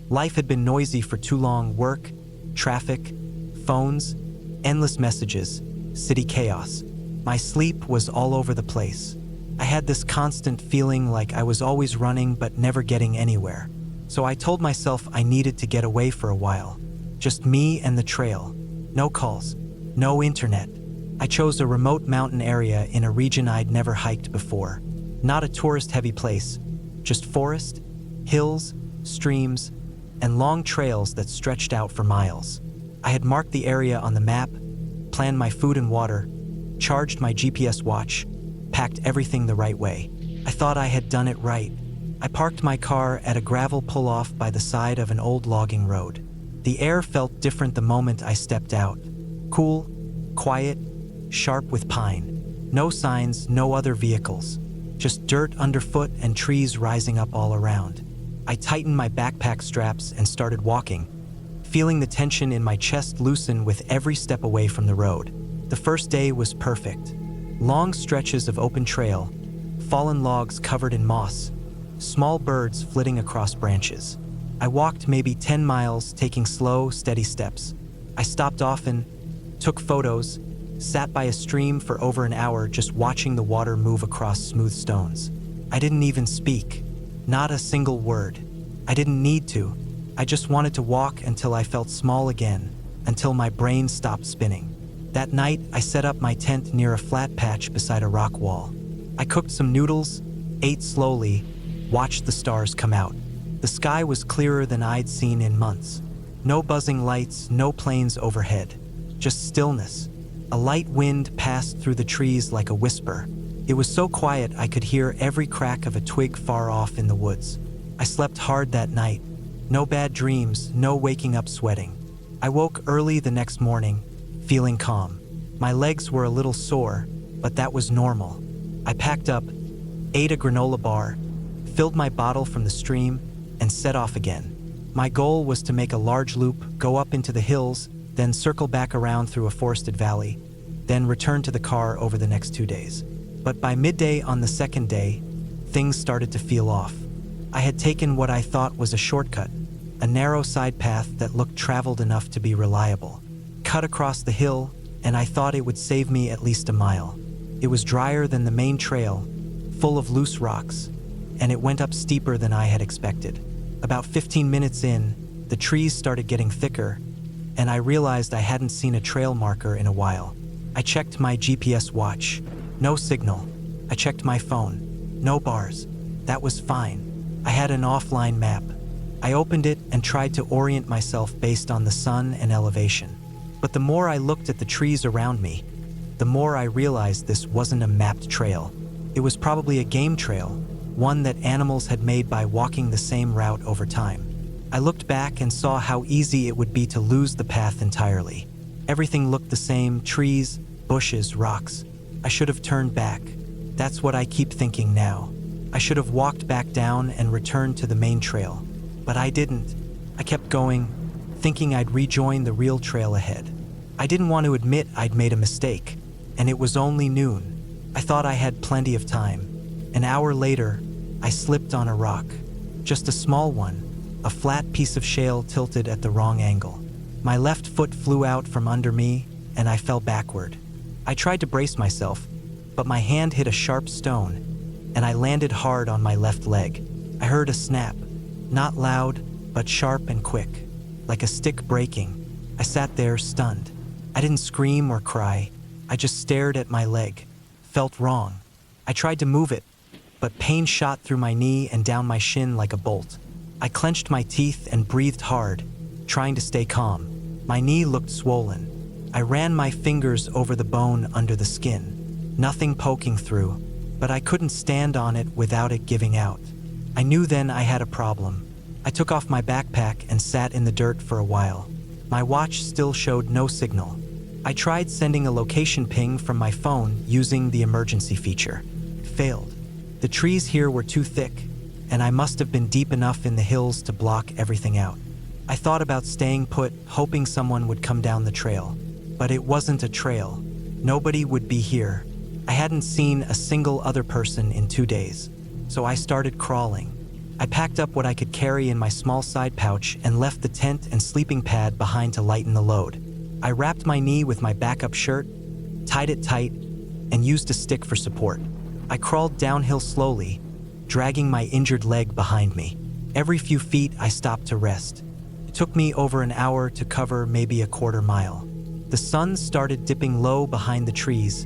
Life had been noisy for too long: work, traffic, phones, endless messages, city chaos. My sleep was all over the place. I had this constant feeling like I was always running but never getting anywhere. So I told myself I needed to get away for a while. Just me and the trail. No calls, no internet. I chose a remote mountain area in a region I'd never hiked before. Not a tourist-heavy place, just forest, hills, streams, and long trails that stretched out for miles. I had marked the area on the map, planned my food and water, charged my GPS watch, packed everything the right way. I thought I had done it right. I parked my car at a gravel pull-off by the side of an old logging road. The air felt different the moment I stepped out. Cool, quiet, sharp with pine. No signs, no other vehicles. Just dirt underfoot and trees rising up all around. I tightened my backpack straps and started walking, feeling the tension in my chest loosen with every step away from the road. The first day was perfect. Long stretches of open trail, fallen logs covered in moss, small birds flitting across branches. I walked maybe 10 miles, taking slow, steady steps. I stopped often, took photos, sat by a stream for over an hour just watching the water move across smooth stones. I didn't even speak. Not a single word. I didn't need to. I just wanted to walk until I felt small again, until my brain stopped spinning. That night, I set up my tent near a flat patch beside a rock wall. I cooked some noodles, ate slowly, watched the stars come out. The sky was clearer than I'd seen in months. No buzzing lights, no planes overhead. Just stillness. A light wind passed through the trees like a whisper. It was so quiet I could hear every crack of a twig far off in the woods. I slept hard that night. No bad dreams, no waking up sweating. I woke early the next morning, feeling calm. My legs were a little sore, but that was normal. I packed up, ate a granola bar, filled my bottle from the stream, and set off again. My goal was to make a large loop, go up into the hills, then circle back around through a forested valley, then return to the car over the next 2 days. But by midday on the second day, things started to feel off. I had taken what I thought was a shortcut, a narrow side path that looked traveled enough to be reliable. Cut across the hill, and I thought it would save me at least a mile. It was drier than the main trail, full of loose rocks, and it went up steeper than I had expected. About 15 minutes in, the trees started getting thicker, and I realized I hadn't seen a trail marker in a while. I checked my GPS watch. No signal. I checked my phone. No bars. That was fine. I had an offline map. I opened it and tried to orient myself based on the sun and elevation. But the more I looked at the trees around me, the more I realized this wasn't a mapped trail. It was probably a game trail, one that animals had made by walking the same route over time. I looked back and saw how easy it would be to lose the path entirely. Everything looked the same: trees, bushes, rocks. I should have turned back. That's what I keep thinking now. I should have walked back down and returned to the main trail. But I didn't. I kept going, thinking I'd rejoin the real trail ahead. I didn't want to admit I'd made a mistake, and it was only noon. I thought I had plenty of time. An hour later, I slipped on a rock. Just a small one, a flat piece of shale tilted at the wrong angle. My left foot flew out from under me, and I fell backward. I tried to brace myself, but my hand hit a sharp stone, and I landed hard on my left leg. I heard a snap, not loud, but sharp and quick, like a stick breaking. I sat there stunned. I didn't scream or cry. I just stared at my leg. Felt wrong. I tried to move it, but pain shot through my knee and down my shin like a bolt. I clenched my teeth and breathed hard, trying to stay calm. My knee looked swollen. I ran my fingers over the bone under the skin. Nothing poking through, but I couldn't stand on it without it giving out. I knew then I had a problem. I took off my backpack and sat in the dirt for a while. My watch still showed no signal. I tried sending a location ping from my phone using the emergency feature. Failed. The trees here were too thick, and I must have been deep enough in the hills to block everything out. I thought about staying put, hoping someone would come down the trail. But it wasn't a trail. Nobody would be here. I hadn't seen a single other person in 2 days. So I started crawling. I packed up what I could carry in my small side pouch and left the tent and sleeping pad behind to lighten the load. I wrapped my knee with my backup shirt, tied it tight, and used a stick for support. I crawled downhill slowly, dragging my injured leg behind me. Every few feet I stopped to rest. It took me over an hour to cover maybe a quarter mile. The sun started dipping low behind the trees,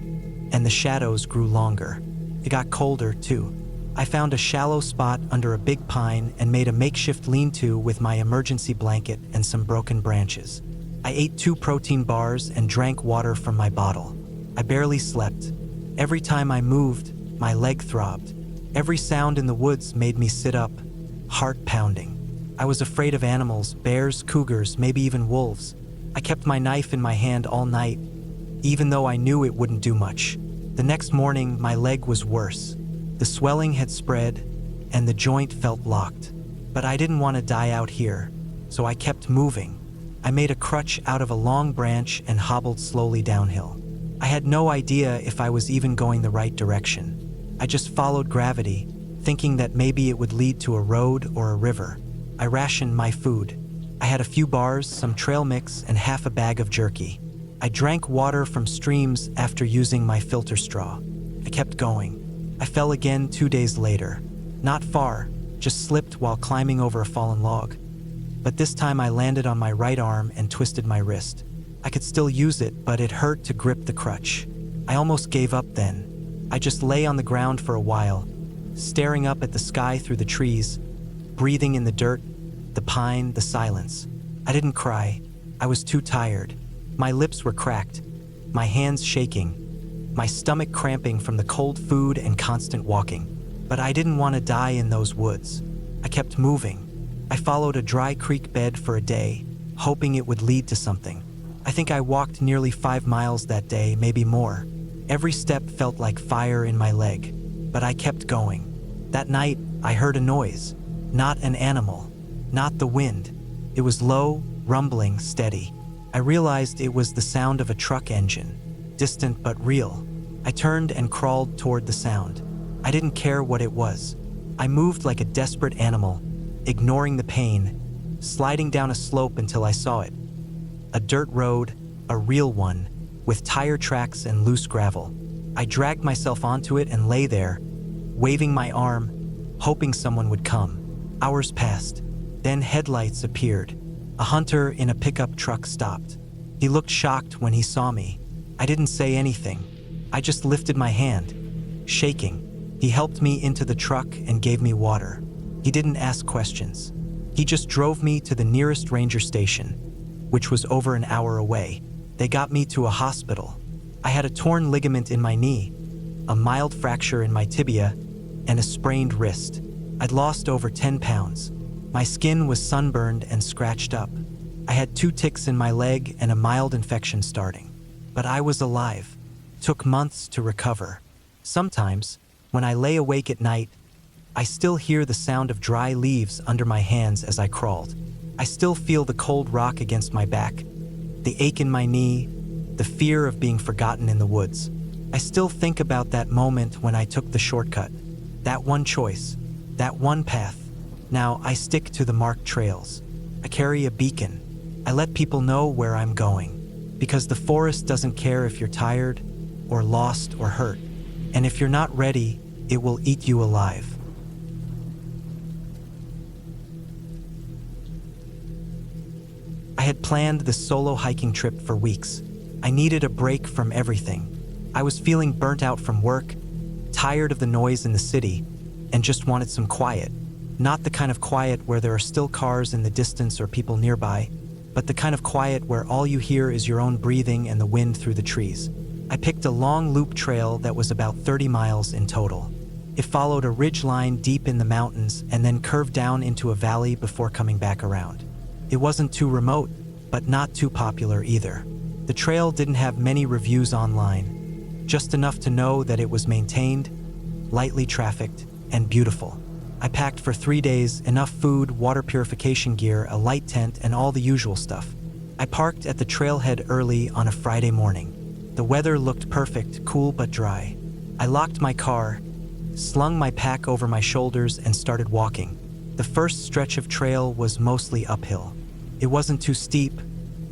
and the shadows grew longer. It got colder, too. I found a shallow spot under a big pine and made a makeshift lean-to with my emergency blanket and some broken branches. I ate 2 protein bars and drank water from my bottle. I barely slept. Every time I moved, my leg throbbed. Every sound in the woods made me sit up, heart pounding. I was afraid of animals, bears, cougars, maybe even wolves. I kept my knife in my hand all night, even though I knew it wouldn't do much. The next morning, my leg was worse. The swelling had spread, and the joint felt locked. But I didn't want to die out here, so I kept moving. I made a crutch out of a long branch and hobbled slowly downhill. I had no idea if I was even going the right direction. I just followed gravity, thinking that maybe it would lead to a road or a river. I rationed my food. I had a few bars, some trail mix, and half a bag of jerky. I drank water from streams after using my filter straw. I kept going. I fell again 2 days later. Not far, just slipped while climbing over a fallen log. But this time I landed on my right arm and twisted my wrist. I could still use it, but it hurt to grip the crutch. I almost gave up then. I just lay on the ground for a while, staring up at the sky through the trees, breathing in the dirt, the pine, the silence. I didn't cry. I was too tired. My lips were cracked, my hands shaking, my stomach cramping from the cold food and constant walking. But I didn't want to die in those woods. I kept moving. I followed a dry creek bed for a day, hoping it would lead to something. I think I walked nearly 5 miles that day, maybe more. Every step felt like fire in my leg, but I kept going. That night, I heard a noise. Not an animal, not the wind. It was low, rumbling, steady. I realized it was the sound of a truck engine, distant but real. I turned and crawled toward the sound. I didn't care what it was. I moved like a desperate animal, ignoring the pain, sliding down a slope until I saw it. A dirt road, a real one, with tire tracks and loose gravel. I dragged myself onto it and lay there, waving my arm, hoping someone would come. Hours passed. Then headlights appeared. A hunter in a pickup truck stopped. He looked shocked when he saw me. I didn't say anything. I just lifted my hand, shaking. He helped me into the truck and gave me water. He didn't ask questions. He just drove me to the nearest ranger station, which was over an hour away. They got me to a hospital. I had a torn ligament in my knee, a mild fracture in my tibia, and a sprained wrist. I'd lost over 10 pounds. My skin was sunburned and scratched up. I had 2 ticks in my leg and a mild infection starting. But I was alive. It took months to recover. Sometimes, when I lay awake at night, I still hear the sound of dry leaves under my hands as I crawled. I still feel the cold rock against my back, the ache in my knee, the fear of being forgotten in the woods. I still think about that moment when I took the shortcut, that one choice, that one path. Now I stick to the marked trails. I carry a beacon. I let people know where I'm going, because the forest doesn't care if you're tired or lost or hurt. And if you're not ready, it will eat you alive. I had planned this solo hiking trip for weeks. I needed a break from everything. I was feeling burnt out from work, tired of the noise in the city, and just wanted some quiet. Not the kind of quiet where there are still cars in the distance or people nearby, but the kind of quiet where all you hear is your own breathing and the wind through the trees. I picked a long loop trail that was about 30 miles in total. It followed a ridge line deep in the mountains and then curved down into a valley before coming back around. It wasn't too remote, but not too popular either. The trail didn't have many reviews online, just enough to know that it was maintained, lightly trafficked, and beautiful. I packed for 3 days, enough food, water purification gear, a light tent, and all the usual stuff. I parked at the trailhead early on a Friday morning. The weather looked perfect, cool but dry. I locked my car, slung my pack over my shoulders, and started walking. The first stretch of trail was mostly uphill. It wasn't too steep,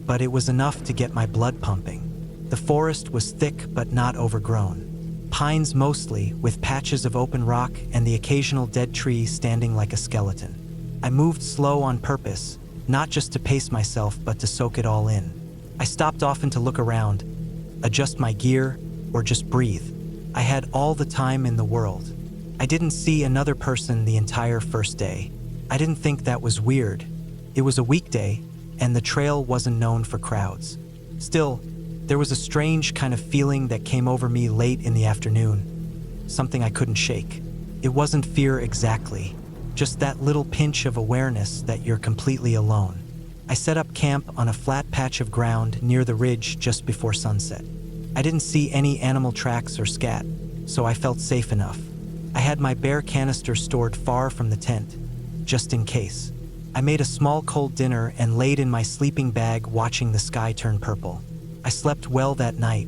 but it was enough to get my blood pumping. The forest was thick but not overgrown. Pines mostly, with patches of open rock and the occasional dead tree standing like a skeleton. I moved slow on purpose, not just to pace myself but to soak it all in. I stopped often to look around, adjust my gear, or just breathe. I had all the time in the world. I didn't see another person the entire first day. I didn't think that was weird. It was a weekday, and the trail wasn't known for crowds. Still, there was a strange kind of feeling that came over me late in the afternoon, something I couldn't shake. It wasn't fear exactly, just that little pinch of awareness that you're completely alone. I set up camp on a flat patch of ground near the ridge just before sunset. I didn't see any animal tracks or scat, so I felt safe enough. I had my bear canister stored far from the tent, just in case. I made a small cold dinner and laid in my sleeping bag watching the sky turn purple. I slept well that night.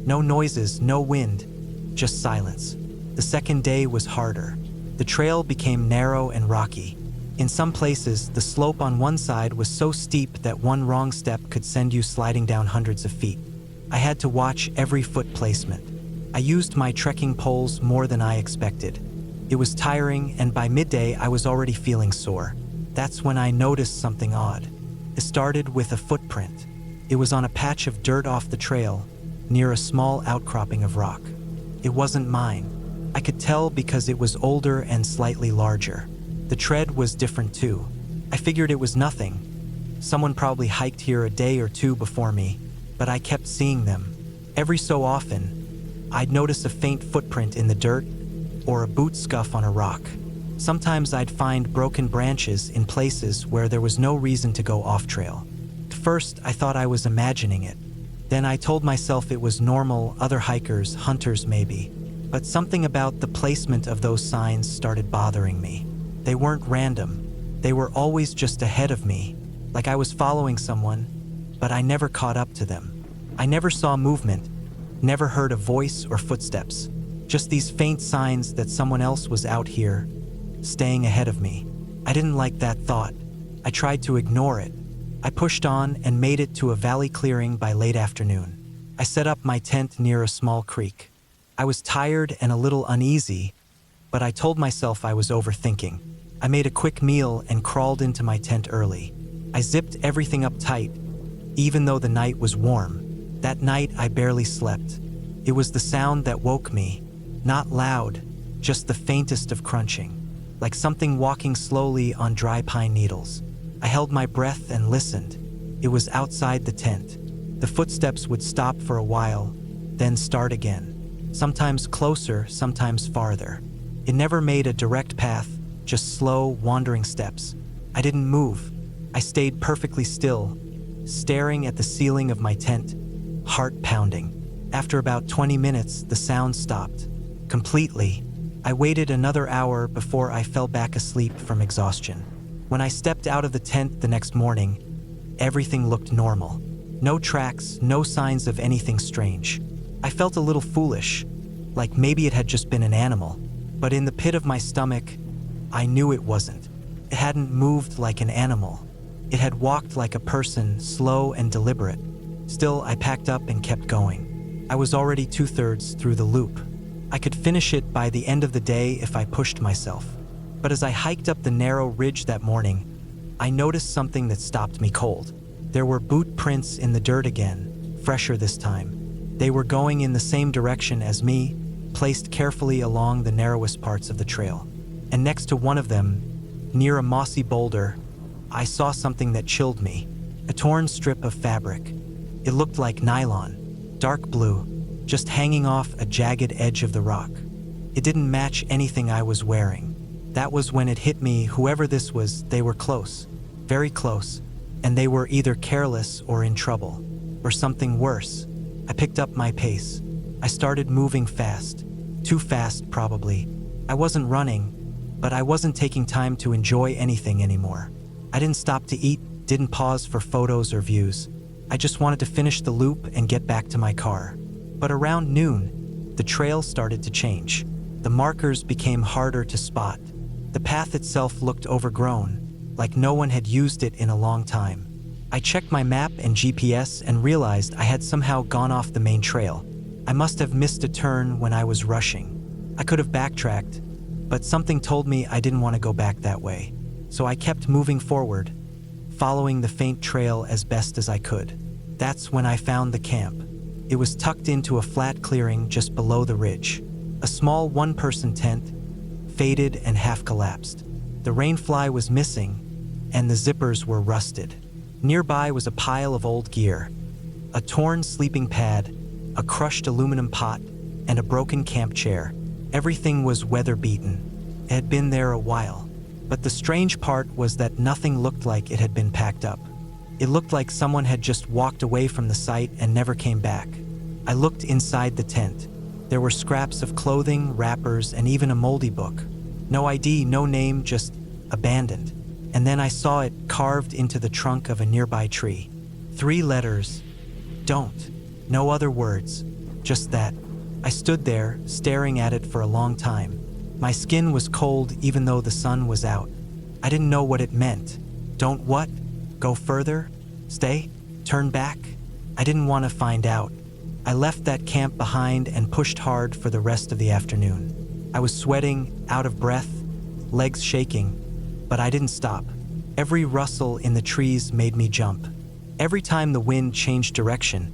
No noises, no wind, just silence. The second day was harder. The trail became narrow and rocky. In some places, the slope on one side was so steep that one wrong step could send you sliding down hundreds of feet. I had to watch every foot placement. I used my trekking poles more than I expected. It was tiring, and by midday I was already feeling sore. That's when I noticed something odd. It started with a footprint. It was on a patch of dirt off the trail, near a small outcropping of rock. It wasn't mine. I could tell because it was older and slightly larger. The tread was different too. I figured it was nothing. Someone probably hiked here a day or two before me, but I kept seeing them. Every so often, I'd notice a faint footprint in the dirt or a boot scuff on a rock. Sometimes I'd find broken branches in places where there was no reason to go off-trail. At first, I thought I was imagining it. Then I told myself it was normal, other hikers, hunters maybe. But something about the placement of those signs started bothering me. They weren't random. They were always just ahead of me, like I was following someone, but I never caught up to them. I never saw movement, never heard a voice or footsteps. Just these faint signs that someone else was out here, staying ahead of me. I didn't like that thought. I tried to ignore it. I pushed on and made it to a valley clearing by late afternoon. I set up my tent near a small creek. I was tired and a little uneasy, but I told myself I was overthinking. I made a quick meal and crawled into my tent early. I zipped everything up tight, even though the night was warm. That night I barely slept. It was the sound that woke me, not loud, just the faintest of crunching, like something walking slowly on dry pine needles. I held my breath and listened. It was outside the tent. The footsteps would stop for a while, then start again. Sometimes closer, sometimes farther. It never made a direct path, just slow, wandering steps. I didn't move. I stayed perfectly still, staring at the ceiling of my tent, heart pounding. After about 20 minutes, the sound stopped. Completely. I waited another hour before I fell back asleep from exhaustion. When I stepped out of the tent the next morning, everything looked normal. No tracks, no signs of anything strange. I felt a little foolish, like maybe it had just been an animal. But in the pit of my stomach, I knew it wasn't. It hadn't moved like an animal. It had walked like a person, slow and deliberate. Still, I packed up and kept going. I was already 2/3 through the loop. I could finish it by the end of the day if I pushed myself. But as I hiked up the narrow ridge that morning, I noticed something that stopped me cold. There were boot prints in the dirt again, fresher this time. They were going in the same direction as me, placed carefully along the narrowest parts of the trail. And next to one of them, near a mossy boulder, I saw something that chilled me. A torn strip of fabric. It looked like nylon, dark blue, just hanging off a jagged edge of the rock. It didn't match anything I was wearing. That was when it hit me, whoever this was, they were close, very close, and they were either careless or in trouble, or something worse. I picked up my pace. I started moving fast, too fast probably. I wasn't running, but I wasn't taking time to enjoy anything anymore. I didn't stop to eat, didn't pause for photos or views. I just wanted to finish the loop and get back to my car. But around noon, the trail started to change. The markers became harder to spot. The path itself looked overgrown, like no one had used it in a long time. I checked my map and GPS and realized I had somehow gone off the main trail. I must have missed a turn when I was rushing. I could have backtracked, but something told me I didn't want to go back that way. So I kept moving forward, following the faint trail as best as I could. That's when I found the camp. It was tucked into a flat clearing just below the ridge. A small one-person tent, faded and half collapsed. The rainfly was missing, and the zippers were rusted. Nearby was a pile of old gear, a torn sleeping pad, a crushed aluminum pot, and a broken camp chair. Everything was weather-beaten. It had been there a while. But the strange part was that nothing looked like it had been packed up. It looked like someone had just walked away from the site and never came back. I looked inside the tent. There were scraps of clothing, wrappers, and even a moldy book. No ID, no name, just abandoned. And then I saw it carved into the trunk of a nearby tree. 3 letters. Don't. No other words. Just that. I stood there, staring at it for a long time. My skin was cold even though the sun was out. I didn't know what it meant. Don't what? Go further? Stay? Turn back? I didn't want to find out. I left that camp behind and pushed hard for the rest of the afternoon. I was sweating, out of breath, legs shaking, but I didn't stop. Every rustle in the trees made me jump. Every time the wind changed direction,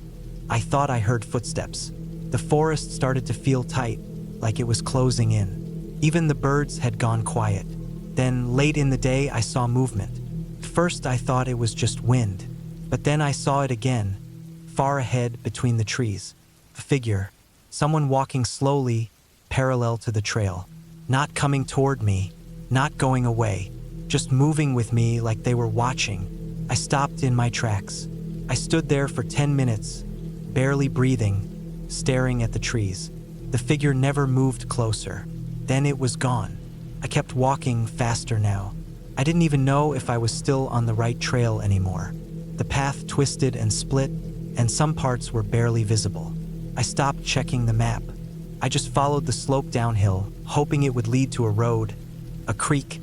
I thought I heard footsteps. The forest started to feel tight, like it was closing in. Even the birds had gone quiet. Then, late in the day, I saw movement. First, I thought it was just wind, but then I saw it again, far ahead between the trees. A figure, someone walking slowly, parallel to the trail. Not coming toward me, not going away, just moving with me like they were watching. I stopped in my tracks. I stood there for 10 minutes, barely breathing, staring at the trees. The figure never moved closer. Then it was gone. I kept walking faster now. I didn't even know if I was still on the right trail anymore. The path twisted and split, and some parts were barely visible. I stopped checking the map. I just followed the slope downhill, hoping it would lead to a road, a creek,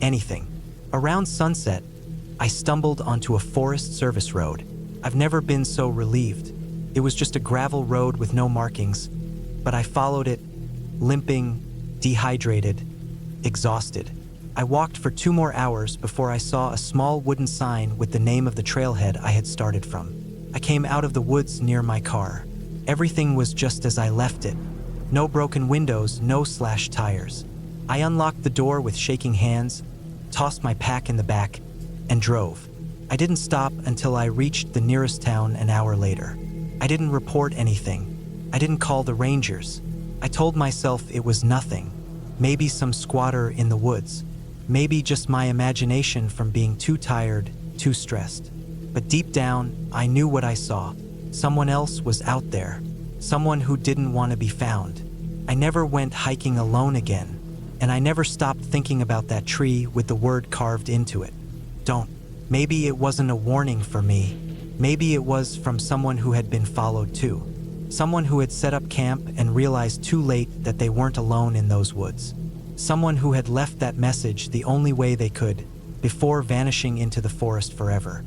anything. Around sunset, I stumbled onto a Forest Service road. I've never been so relieved. It was just a gravel road with no markings, but I followed it, limping, dehydrated, exhausted. I walked for 2 more hours before I saw a small wooden sign with the name of the trailhead I had started from. I came out of the woods near my car. Everything was just as I left it. No broken windows, no slashed tires. I unlocked the door with shaking hands, tossed my pack in the back, and drove. I didn't stop until I reached the nearest town an hour later. I didn't report anything. I didn't call the rangers. I told myself it was nothing. Maybe some squatter in the woods. Maybe just my imagination from being too tired, too stressed. But deep down, I knew what I saw. Someone else was out there. Someone who didn't want to be found. I never went hiking alone again. And I never stopped thinking about that tree with the word carved into it. Don't. Maybe it wasn't a warning for me. Maybe it was from someone who had been followed too. Someone who had set up camp and realized too late that they weren't alone in those woods. Someone who had left that message the only way they could, before vanishing into the forest forever.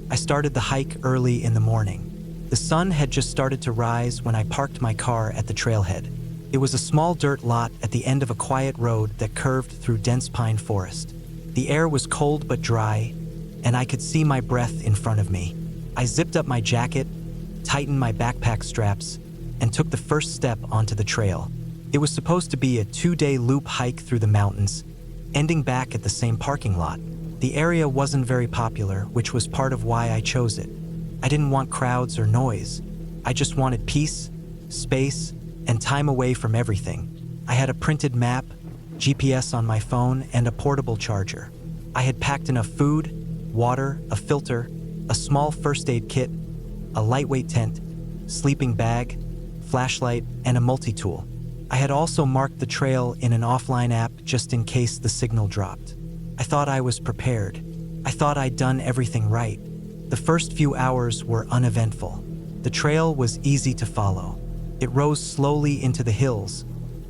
I started the hike early in the morning. The sun had just started to rise when I parked my car at the trailhead. It was a small dirt lot at the end of a quiet road that curved through dense pine forest. The air was cold but dry, and I could see my breath in front of me. I zipped up my jacket, tightened my backpack straps, and took the first step onto the trail. It was supposed to be a 2-day loop hike through the mountains, ending back at the same parking lot. The area wasn't very popular, which was part of why I chose it. I didn't want crowds or noise. I just wanted peace, space, and time away from everything. I had a printed map, GPS on my phone, and a portable charger. I had packed enough food, water, a filter, a small first aid kit, a lightweight tent, sleeping bag, flashlight, and a multi-tool. I had also marked the trail in an offline app just in case the signal dropped. I thought I was prepared. I thought I'd done everything right. The first few hours were uneventful. The trail was easy to follow. It rose slowly into the hills,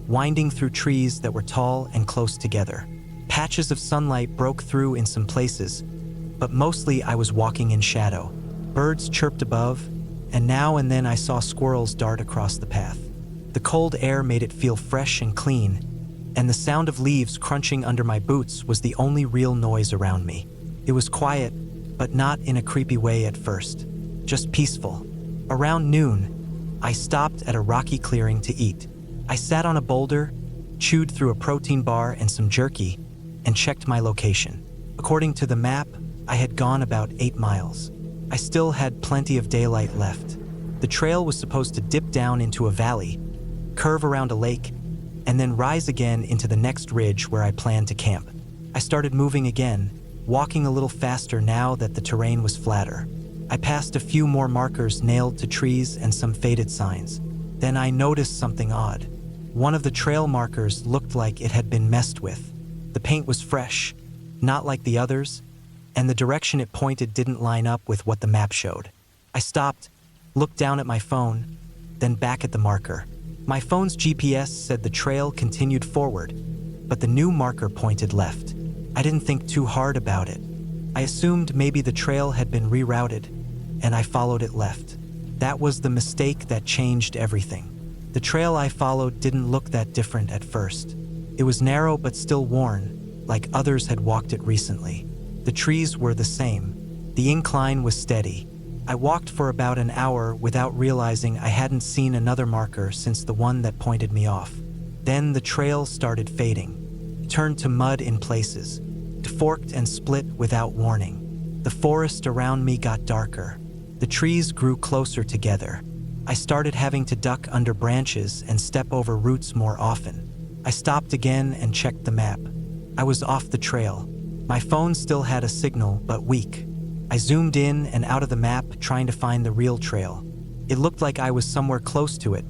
winding through trees that were tall and close together. Patches of sunlight broke through in some places, but mostly I was walking in shadow. Birds chirped above, and now and then I saw squirrels dart across the path. The cold air made it feel fresh and clean, and the sound of leaves crunching under my boots was the only real noise around me. It was quiet, but not in a creepy way at first, just peaceful. Around noon, I stopped at a rocky clearing to eat. I sat on a boulder, chewed through a protein bar and some jerky, and checked my location. According to the map, I had gone about 8 miles. I still had plenty of daylight left. The trail was supposed to dip down into a valley, curve around a lake, and then rise again into the next ridge where I planned to camp. I started moving again, walking a little faster now that the terrain was flatter. I passed a few more markers nailed to trees and some faded signs. Then I noticed something odd. One of the trail markers looked like it had been messed with. The paint was fresh, not like the others, and the direction it pointed didn't line up with what the map showed. I stopped, looked down at my phone, then back at the marker. My phone's GPS said the trail continued forward, but the new marker pointed left. I didn't think too hard about it. I assumed maybe the trail had been rerouted, and I followed it left. That was the mistake that changed everything. The trail I followed didn't look that different at first. It was narrow but still worn, like others had walked it recently. The trees were the same. The incline was steady. I walked for about an hour without realizing I hadn't seen another marker since the one that pointed me off. Then the trail started fading. It turned to mud in places, forked and split without warning. The forest around me got darker. The trees grew closer together. I started having to duck under branches and step over roots more often. I stopped again and checked the map. I was off the trail. My phone still had a signal, but weak. I zoomed in and out of the map, trying to find the real trail. It looked like I was somewhere close to it,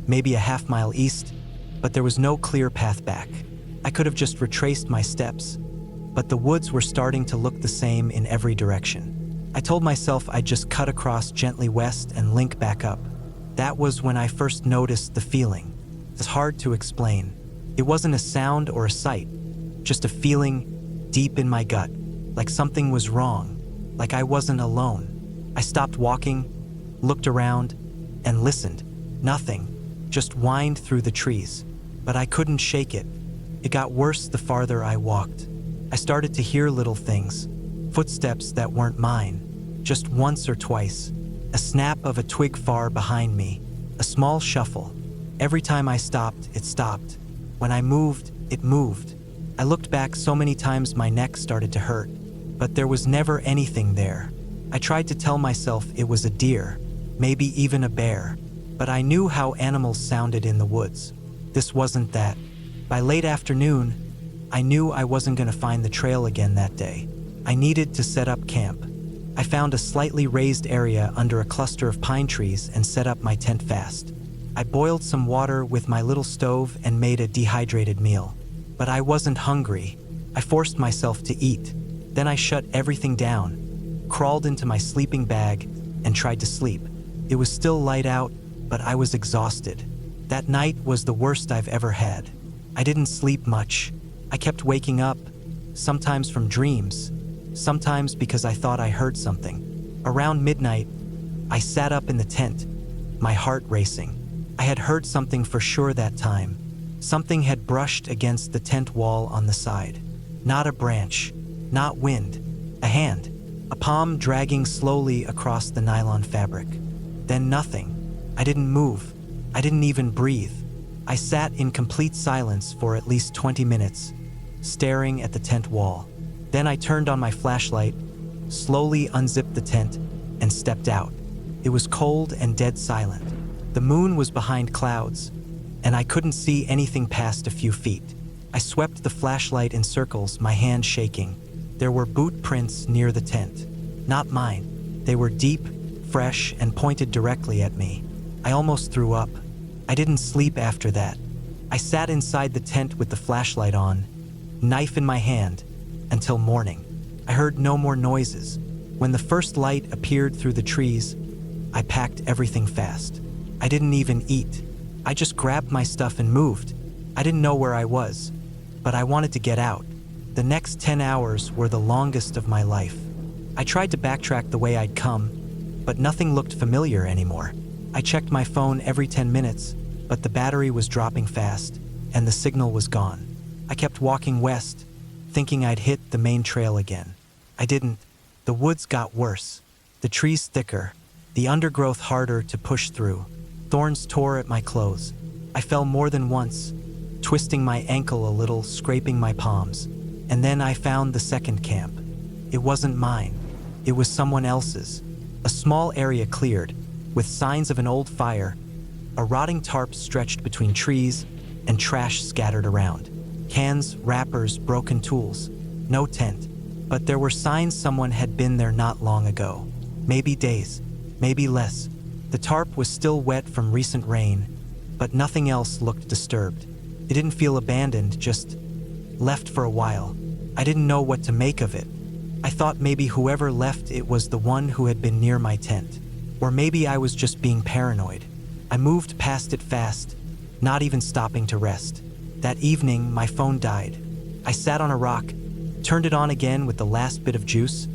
maybe a half-mile east, but there was no clear path back. I could have just retraced my steps, but the woods were starting to look the same in every direction. I told myself I'd just cut across gently west and link back up. That was when I first noticed the feeling. It's hard to explain. It wasn't a sound or a sight, just a feeling deep in my gut, like something was wrong, like I wasn't alone. I stopped walking, looked around, and listened. Nothing, just whined through the trees. But I couldn't shake it. It got worse the farther I walked. I started to hear little things, footsteps that weren't mine, just once or twice. A snap of a twig far behind me, a small shuffle. Every time I stopped, it stopped. When I moved, it moved. I looked back so many times my neck started to hurt, but there was never anything there. I tried to tell myself it was a deer, maybe even a bear, but I knew how animals sounded in the woods. This wasn't that. By late afternoon, I knew I wasn't going to find the trail again that day. I needed to set up camp. I found a slightly raised area under a cluster of pine trees and set up my tent fast. I boiled some water with my little stove and made a dehydrated meal. But I wasn't hungry. I forced myself to eat. Then I shut everything down, crawled into my sleeping bag, and tried to sleep. It was still light out, but I was exhausted. That night was the worst I've ever had. I didn't sleep much. I kept waking up, sometimes from dreams, sometimes because I thought I heard something. Around midnight, I sat up in the tent, my heart racing. I had heard something for sure that time. Something had brushed against the tent wall on the side. Not a branch, not wind, a hand, a palm dragging slowly across the nylon fabric. Then nothing. I didn't move. I didn't even breathe. I sat in complete silence for at least 20 minutes, staring at the tent wall. Then I turned on my flashlight, slowly unzipped the tent, and stepped out. It was cold and dead silent. The moon was behind clouds, and I couldn't see anything past a few feet. I swept the flashlight in circles, my hand shaking. There were boot prints near the tent. Not mine. They were deep, fresh, and pointed directly at me. I almost threw up. I didn't sleep after that. I sat inside the tent with the flashlight on, knife in my hand, until morning. I heard no more noises. When the first light appeared through the trees, I packed everything fast. I didn't even eat. I just grabbed my stuff and moved. I didn't know where I was, but I wanted to get out. The next 10 hours were the longest of my life. I tried to backtrack the way I'd come, but nothing looked familiar anymore. I checked my phone every 10 minutes, but the battery was dropping fast, and the signal was gone. I kept walking west, thinking I'd hit the main trail again. I didn't. The woods got worse. The trees thicker, the undergrowth harder to push through. Thorns tore at my clothes. I fell more than once, twisting my ankle a little, scraping my palms. And then I found the second camp. It wasn't mine. It was someone else's. A small area cleared, with signs of an old fire, a rotting tarp stretched between trees, and trash scattered around. Cans, wrappers, broken tools. No tent. But there were signs someone had been there not long ago. Maybe days, maybe less. The tarp was still wet from recent rain, but nothing else looked disturbed. It didn't feel abandoned, just left for a while. I didn't know what to make of it. I thought maybe whoever left it was the one who had been near my tent. Or maybe I was just being paranoid. I moved past it fast, not even stopping to rest. That evening, my phone died. I sat on a rock, turned it on again with the last bit of juice,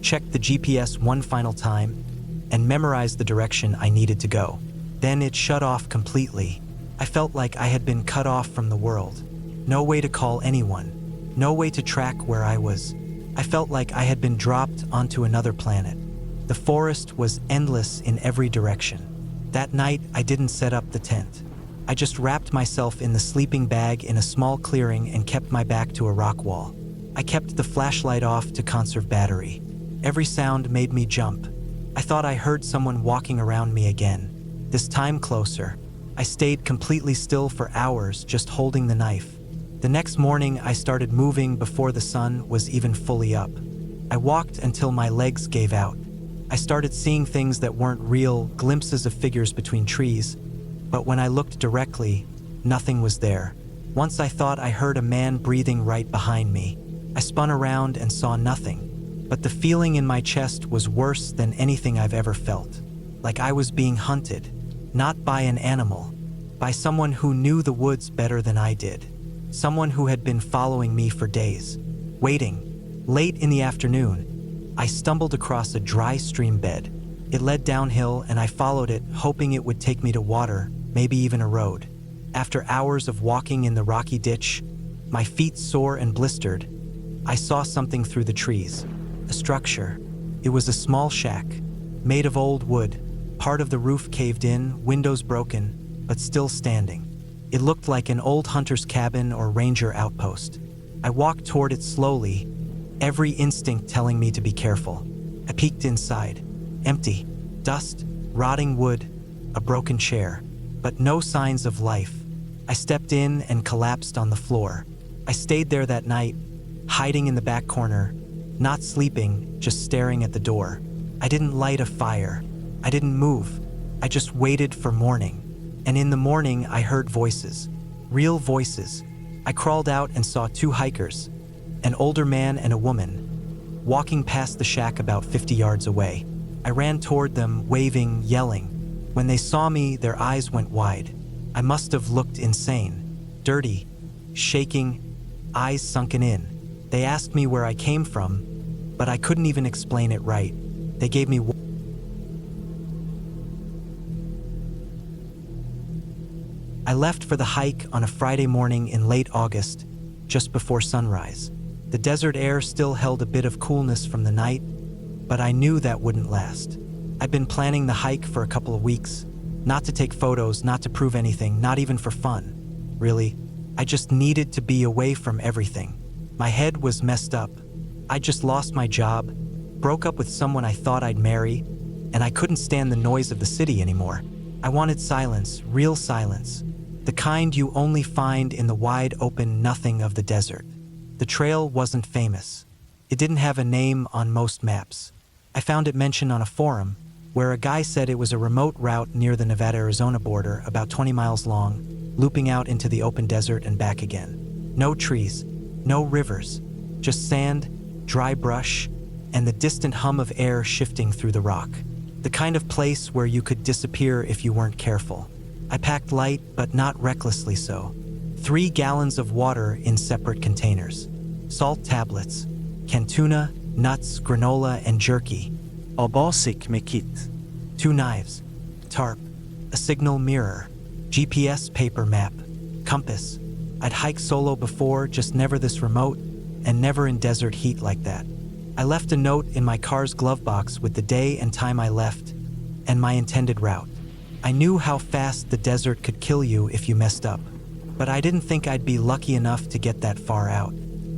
checked the GPS one final time, and memorized the direction I needed to go. Then it shut off completely. I felt like I had been cut off from the world. No way to call anyone. No way to track where I was. I felt like I had been dropped onto another planet. The forest was endless in every direction. That night, I didn't set up the tent. I just wrapped myself in the sleeping bag in a small clearing and kept my back to a rock wall. I kept the flashlight off to conserve battery. Every sound made me jump. I thought I heard someone walking around me again. This time closer. I stayed completely still for hours, just holding the knife. The next morning, I started moving before the sun was even fully up. I walked until my legs gave out. I started seeing things that weren't real, glimpses of figures between trees. But when I looked directly, nothing was there. Once I thought I heard a man breathing right behind me. I spun around and saw nothing. But the feeling in my chest was worse than anything I've ever felt. Like I was being hunted. Not by an animal. By someone who knew the woods better than I did. Someone who had been following me for days. Waiting. Late in the afternoon, I stumbled across a dry stream bed. It led downhill and I followed it, hoping it would take me to water, maybe even a road. After hours of walking in the rocky ditch, my feet sore and blistered, I saw something through the trees. A structure. It was a small shack, made of old wood, part of the roof caved in, windows broken, but still standing. It looked like an old hunter's cabin or ranger outpost. I walked toward it slowly, every instinct telling me to be careful. I peeked inside. Empty. Dust, rotting wood, a broken chair, but no signs of life. I stepped in and collapsed on the floor. I stayed there that night, hiding in the back corner, not sleeping, just staring at the door. I didn't light a fire. I didn't move. I just waited for morning. And in the morning, I heard voices. Real voices. I crawled out and saw two hikers, an older man and a woman, walking past the shack about 50 yards away. I ran toward them, waving, yelling. When they saw me, their eyes went wide. I must have looked insane. Dirty, shaking, eyes sunken in. They asked me where I came from, but I couldn't even explain it right. They gave me I left for the hike on a Friday morning in late August, just before sunrise. The desert air still held a bit of coolness from the night, but I knew that wouldn't last. I'd been planning the hike for a couple of weeks, not to take photos, not to prove anything, not even for fun. Really, I just needed to be away from everything. My head was messed up. I just lost my job, broke up with someone I thought I'd marry, and I couldn't stand the noise of the city anymore. I wanted silence, real silence. The kind you only find in the wide open nothing of the desert. The trail wasn't famous. It didn't have a name on most maps. I found it mentioned on a forum where a guy said it was a remote route near the Nevada-Arizona border, about 20 miles long, looping out into the open desert and back again. No trees, no rivers, just sand, dry brush, and the distant hum of air shifting through the rock. the kind of place where you could disappear if you weren't careful. I packed light, but not recklessly so. 3 gallons of water in separate containers. Salt tablets, canned tuna, nuts, granola, and jerky. Obosik mekit. 2 knives, tarp, a signal mirror, GPS paper map, compass. I'd hiked solo before, just never this remote, and never in desert heat like that. I left a note in my car's glove box with the day and time I left, and my intended route. I knew how fast the desert could kill you if you messed up, but I didn't think I'd be lucky enough to get that far out.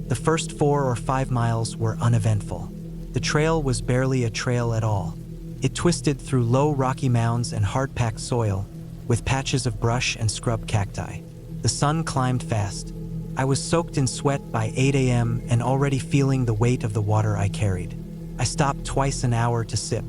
The first 4 or 5 miles were uneventful. The trail was barely a trail at all. It twisted through low rocky mounds and hard-packed soil, with patches of brush and scrub cacti. The sun climbed fast. I was soaked in sweat by 8 a.m. and already feeling the weight of the water I carried. I stopped twice an hour to sip.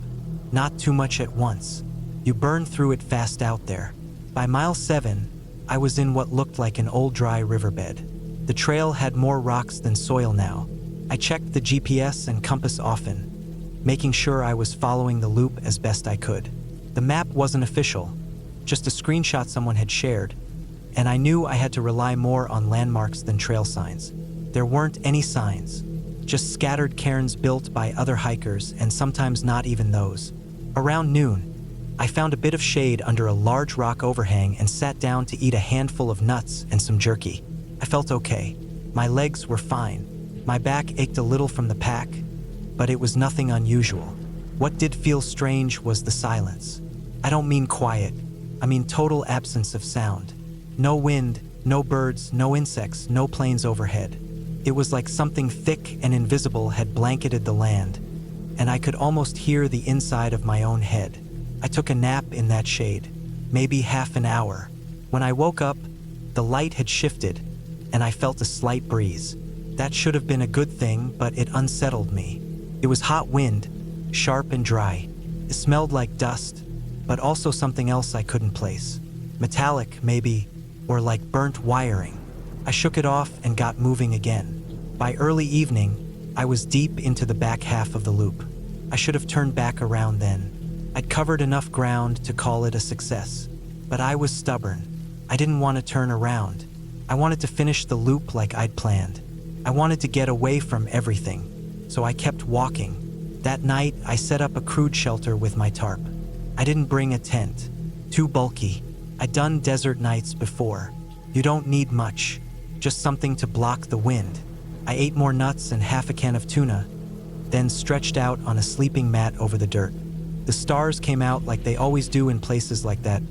Not too much at once. You burn through it fast out there. By mile 7, I was in what looked like an old dry riverbed. The trail had more rocks than soil now. I checked the GPS and compass often, making sure I was following the loop as best I could. The map wasn't official, just a screenshot someone had shared, and I knew I had to rely more on landmarks than trail signs. There weren't any signs, just scattered cairns built by other hikers, and sometimes not even those. Around noon, I found a bit of shade under a large rock overhang and sat down to eat a handful of nuts and some jerky. I felt okay. My legs were fine. My back ached a little from the pack, but it was nothing unusual. What did feel strange was the silence. I don't mean quiet. I mean total absence of sound. No wind, no birds, no insects, no planes overhead. It was like something thick and invisible had blanketed the land, and I could almost hear the inside of my own head. I took a nap in that shade, maybe half an hour. When I woke up, the light had shifted, and I felt a slight breeze. That should have been a good thing, but it unsettled me. It was hot wind, sharp and dry. It smelled like dust, but also something else I couldn't place. Metallic, maybe, or like burnt wiring. I shook it off and got moving again. By early evening, I was deep into the back half of the loop. I should have turned back around then. I'd covered enough ground to call it a success, but I was stubborn. I didn't want to turn around. I wanted to finish the loop like I'd planned. I wanted to get away from everything, so I kept walking. That night, I set up a crude shelter with my tarp. I didn't bring a tent. Too bulky. I'd done desert nights before. You don't need much, just something to block the wind. I ate more nuts and half a can of tuna, then stretched out on a sleeping mat over the dirt. The stars came out like they always do in places like that.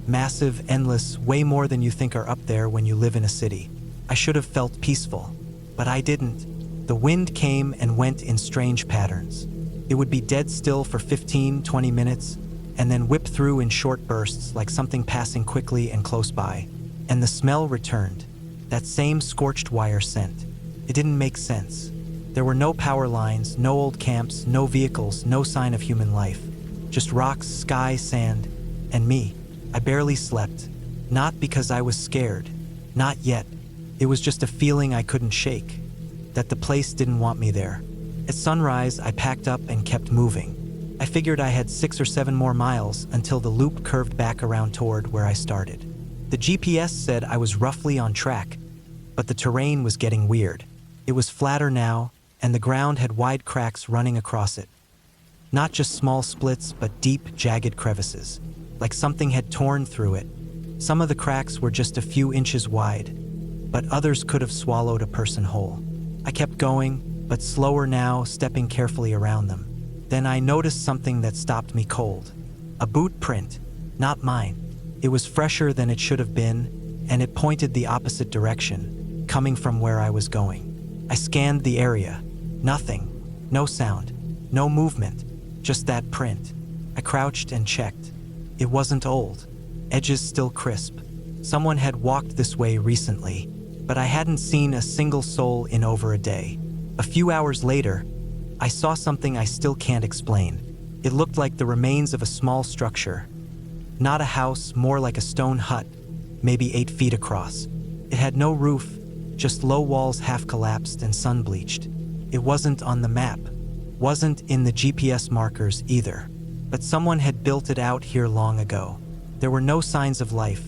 Massive, endless, way more than you think are up there when you live in a city. I should have felt peaceful, but I didn't. The wind came and went in strange patterns. It would be dead still for 15-20 minutes, and then whip through in short bursts like something passing quickly and close by. And the smell returned, that same scorched wire scent. It didn't make sense. There were no power lines, no old camps, no vehicles, no sign of human life. Just rocks, sky, sand, and me. I barely slept. Not because I was scared. Not yet. It was just a feeling I couldn't shake, that the place didn't want me there. At sunrise, I packed up and kept moving. I figured I had 6 or 7 more miles until the loop curved back around toward where I started. The GPS said I was roughly on track, but the terrain was getting weird. It was flatter now, and the ground had wide cracks running across it. Not just small splits, but deep, jagged crevices, like something had torn through it. Some of the cracks were just a few inches wide, but others could have swallowed a person whole. I kept going, but slower now, stepping carefully around them. Then I noticed something that stopped me cold. A boot print, not mine. It was fresher than it should have been, and it pointed the opposite direction, coming from where I was going. I scanned the area. Nothing. No sound. No movement. Just that print. I crouched and checked. It wasn't old. Edges still crisp. Someone had walked this way recently, but I hadn't seen a single soul in over a day. A few hours later, I saw something I still can't explain. It looked like the remains of a small structure. Not a house, more like a stone hut, maybe 8 feet across. It had no roof, just low walls half collapsed and sun-bleached. It wasn't on the map. Wasn't in the GPS markers either. but someone had built it out here long ago. There were no signs of life.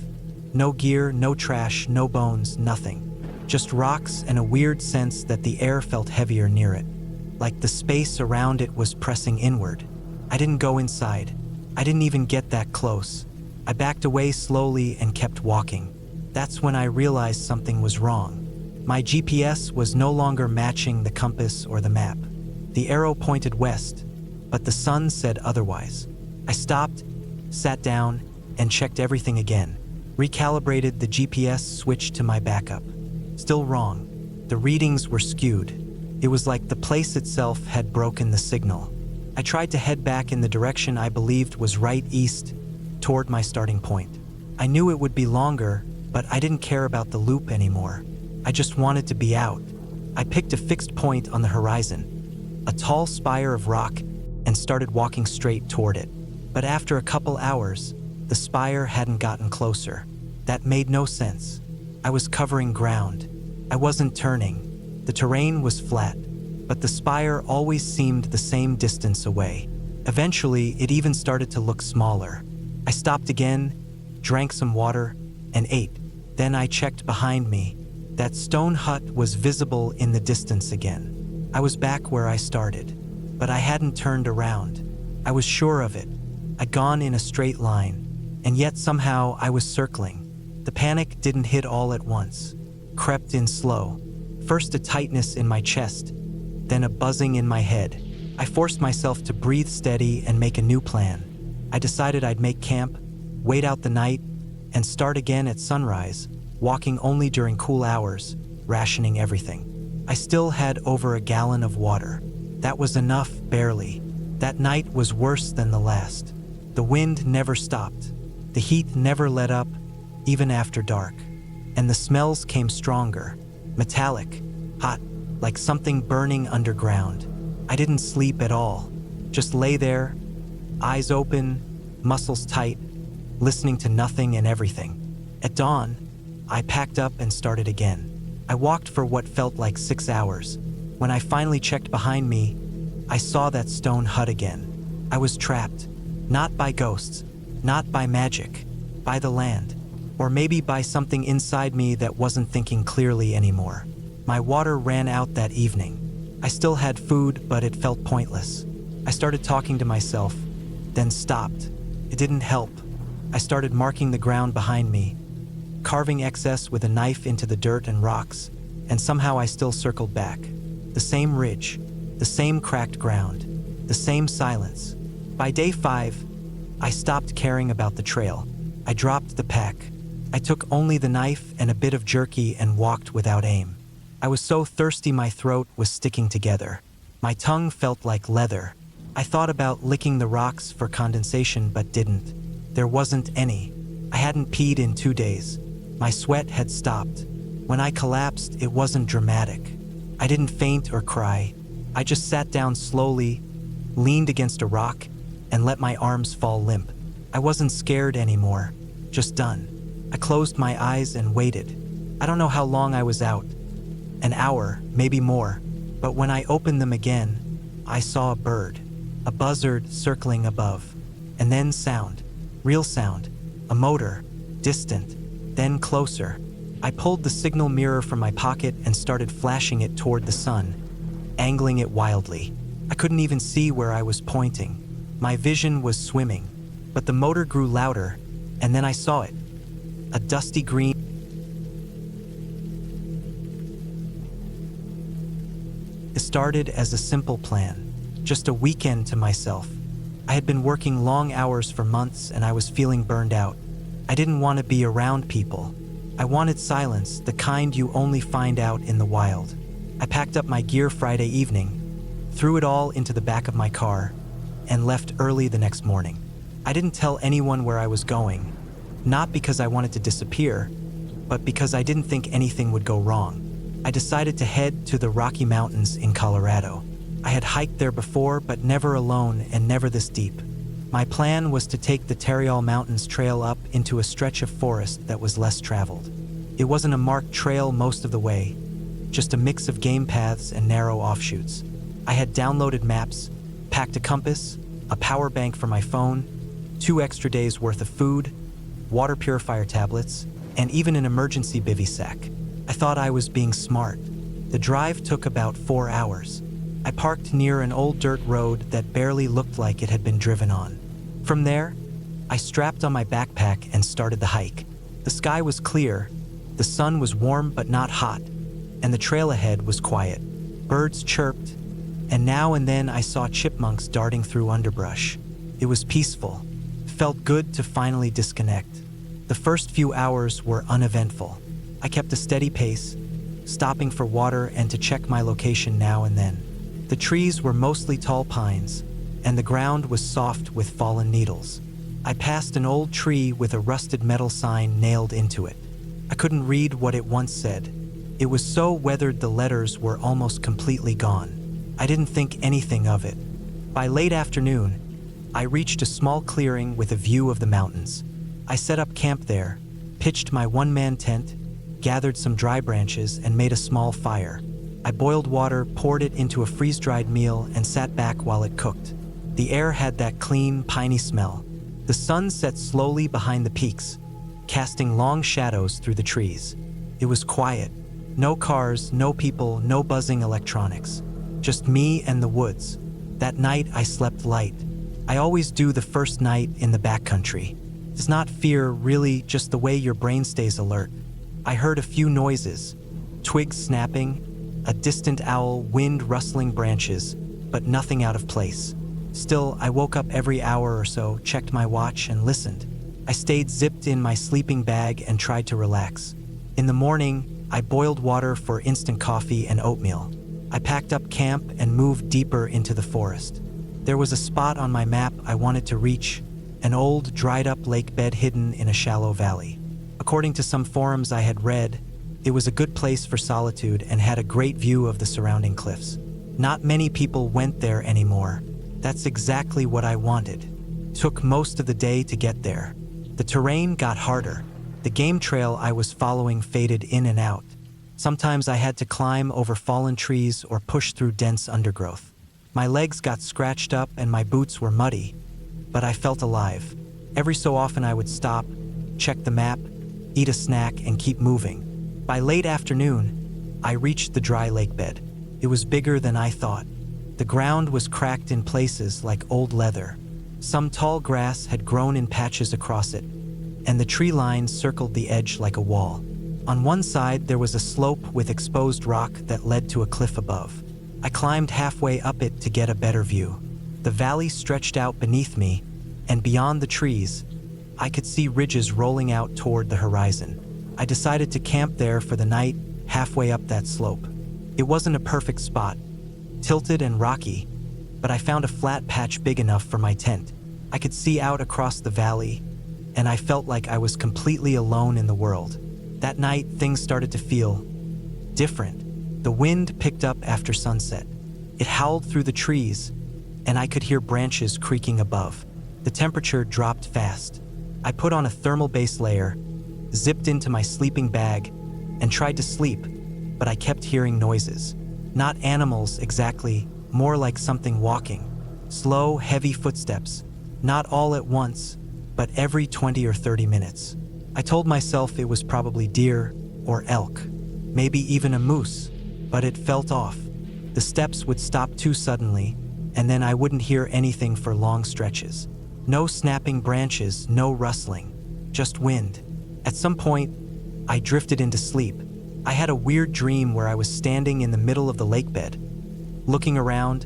No gear, no trash, no bones, nothing. Just rocks and a weird sense that the air felt heavier near it, like the space around it was pressing inward. I didn't go inside. I didn't even get that close. I backed away slowly and kept walking. That's when I realized something was wrong. My GPS was no longer matching the compass or the map. The arrow pointed west, but the sun said otherwise. I stopped, sat down, and checked everything again. Recalibrated the GPS switch to my backup. Still wrong. The readings were skewed. It was like the place itself had broken the signal. I tried to head back in the direction I believed was right east, toward my starting point. I knew it would be longer, but I didn't care about the loop anymore. I just wanted to be out. I picked a fixed point on the horizon, a tall spire of rock, and started walking straight toward it. But after a couple hours, the spire hadn't gotten closer. That made no sense. I was covering ground. I wasn't turning. The terrain was flat, but the spire always seemed the same distance away. Eventually, it even started to look smaller. I stopped again, drank some water, and ate. Then I checked behind me. That stone hut was visible in the distance again. I was back where I started, but I hadn't turned around. I was sure of it. I'd gone in a straight line, and yet somehow I was circling. The panic didn't hit all at once. Crept in slow. First a tightness in my chest, then a buzzing in my head. I forced myself to breathe steady and make a new plan. I decided I'd make camp, wait out the night, and start again at sunrise, walking only during cool hours, rationing everything. I still had over a gallon of water. That was enough, barely. That night was worse than the last. The wind never stopped. The heat never let up, even after dark. And the smells came stronger, metallic, hot, like something burning underground. I didn't sleep at all, just lay there, eyes open, muscles tight, listening to nothing and everything. At dawn, I packed up and started again. I walked for what felt like 6 hours. When I finally checked behind me, I saw that stone hut again. I was trapped, not by ghosts, not by magic, by the land, or maybe by something inside me that wasn't thinking clearly anymore. My water ran out that evening. I still had food, but it felt pointless. I started talking to myself, then stopped. It didn't help. I started marking the ground behind me, carving excess with a knife into the dirt and rocks, and somehow I still circled back. The same ridge, the same cracked ground, the same silence. By day 5, I stopped caring about the trail. I dropped the pack. I took only the knife and a bit of jerky and walked without aim. I was so thirsty my throat was sticking together. My tongue felt like leather. I thought about licking the rocks for condensation but didn't. There wasn't any. I hadn't peed in 2 days. My sweat had stopped. When I collapsed, it wasn't dramatic. I didn't faint or cry. I just sat down slowly, leaned against a rock, and let my arms fall limp. I wasn't scared anymore, just done. I closed my eyes and waited. I don't know how long I was out. An hour, maybe more. But when I opened them again, I saw a bird, a buzzard circling above. And then sound, real sound, a motor, distant, then closer. I pulled the signal mirror from my pocket and started flashing it toward the sun, angling it wildly. I couldn't even see where I was pointing. My vision was swimming, but the motor grew louder, and then I saw it. A dusty green. It started as a simple plan, just a weekend to myself. I had been working long hours for months and I was feeling burned out. I didn't want to be around people. I wanted silence, the kind you only find out in the wild. I packed up my gear Friday evening, threw it all into the back of my car, and left early the next morning. I didn't tell anyone where I was going, not because I wanted to disappear, but because I didn't think anything would go wrong. I decided to head to the Rocky Mountains in Colorado. I had hiked there before, but never alone and never this deep. My plan was to take the Tarryall Mountains trail up into a stretch of forest that was less traveled. It wasn't a marked trail most of the way, just a mix of game paths and narrow offshoots. I had downloaded maps, packed a compass, a power bank for my phone, 2 extra days worth of food, water purifier tablets, and even an emergency bivy sack. I thought I was being smart. The drive took about 4 hours. I parked near an old dirt road that barely looked like it had been driven on. From there, I strapped on my backpack and started the hike. The sky was clear, the sun was warm but not hot, and the trail ahead was quiet. Birds chirped, and now and then I saw chipmunks darting through underbrush. It was peaceful. It felt good to finally disconnect. The first few hours were uneventful. I kept a steady pace, stopping for water and to check my location now and then. The trees were mostly tall pines, and the ground was soft with fallen needles. I passed an old tree with a rusted metal sign nailed into it. I couldn't read what it once said. It was so weathered the letters were almost completely gone. I didn't think anything of it. By late afternoon, I reached a small clearing with a view of the mountains. I set up camp there, pitched my one-man tent, gathered some dry branches, and made a small fire. I boiled water, poured it into a freeze-dried meal, and sat back while it cooked. The air had that clean, piney smell. The sun set slowly behind the peaks, casting long shadows through the trees. It was quiet. No cars, no people, no buzzing electronics. Just me and the woods. That night I slept light. I always do the first night in the backcountry. It's not fear, really, just the way your brain stays alert. I heard a few noises. Twigs snapping, a distant owl, wind rustling branches, but nothing out of place. Still, I woke up every hour or so, checked my watch, and listened. I stayed zipped in my sleeping bag and tried to relax. In the morning, I boiled water for instant coffee and oatmeal. I packed up camp and moved deeper into the forest. There was a spot on my map I wanted to reach, an old, dried-up lake bed hidden in a shallow valley. According to some forums I had read, it was a good place for solitude and had a great view of the surrounding cliffs. Not many people went there anymore. That's exactly what I wanted. Took most of the day to get there. The terrain got harder. The game trail I was following faded in and out. Sometimes I had to climb over fallen trees or push through dense undergrowth. My legs got scratched up and my boots were muddy, but I felt alive. Every so often I would stop, check the map, eat a snack, and keep moving. By late afternoon, I reached the dry lake bed. It was bigger than I thought. The ground was cracked in places like old leather. Some tall grass had grown in patches across it, and the tree lines circled the edge like a wall. On one side, there was a slope with exposed rock that led to a cliff above. I climbed halfway up it to get a better view. The valley stretched out beneath me, and beyond the trees, I could see ridges rolling out toward the horizon. I decided to camp there for the night, halfway up that slope. It wasn't a perfect spot, tilted and rocky, but I found a flat patch big enough for my tent. I could see out across the valley, and I felt like I was completely alone in the world. That night, things started to feel different. The wind picked up after sunset. It howled through the trees, and I could hear branches creaking above. The temperature dropped fast. I put on a thermal base layer, zipped into my sleeping bag, and tried to sleep, but I kept hearing noises. Not animals exactly, more like something walking. Slow, heavy footsteps. Not all at once, but every 20 or 30 minutes. I told myself it was probably deer or elk, maybe even a moose, but it felt off. The steps would stop too suddenly, and then I wouldn't hear anything for long stretches. No snapping branches, no rustling, just wind. At some point, I drifted into sleep. I had a weird dream where I was standing in the middle of the lake bed, looking around,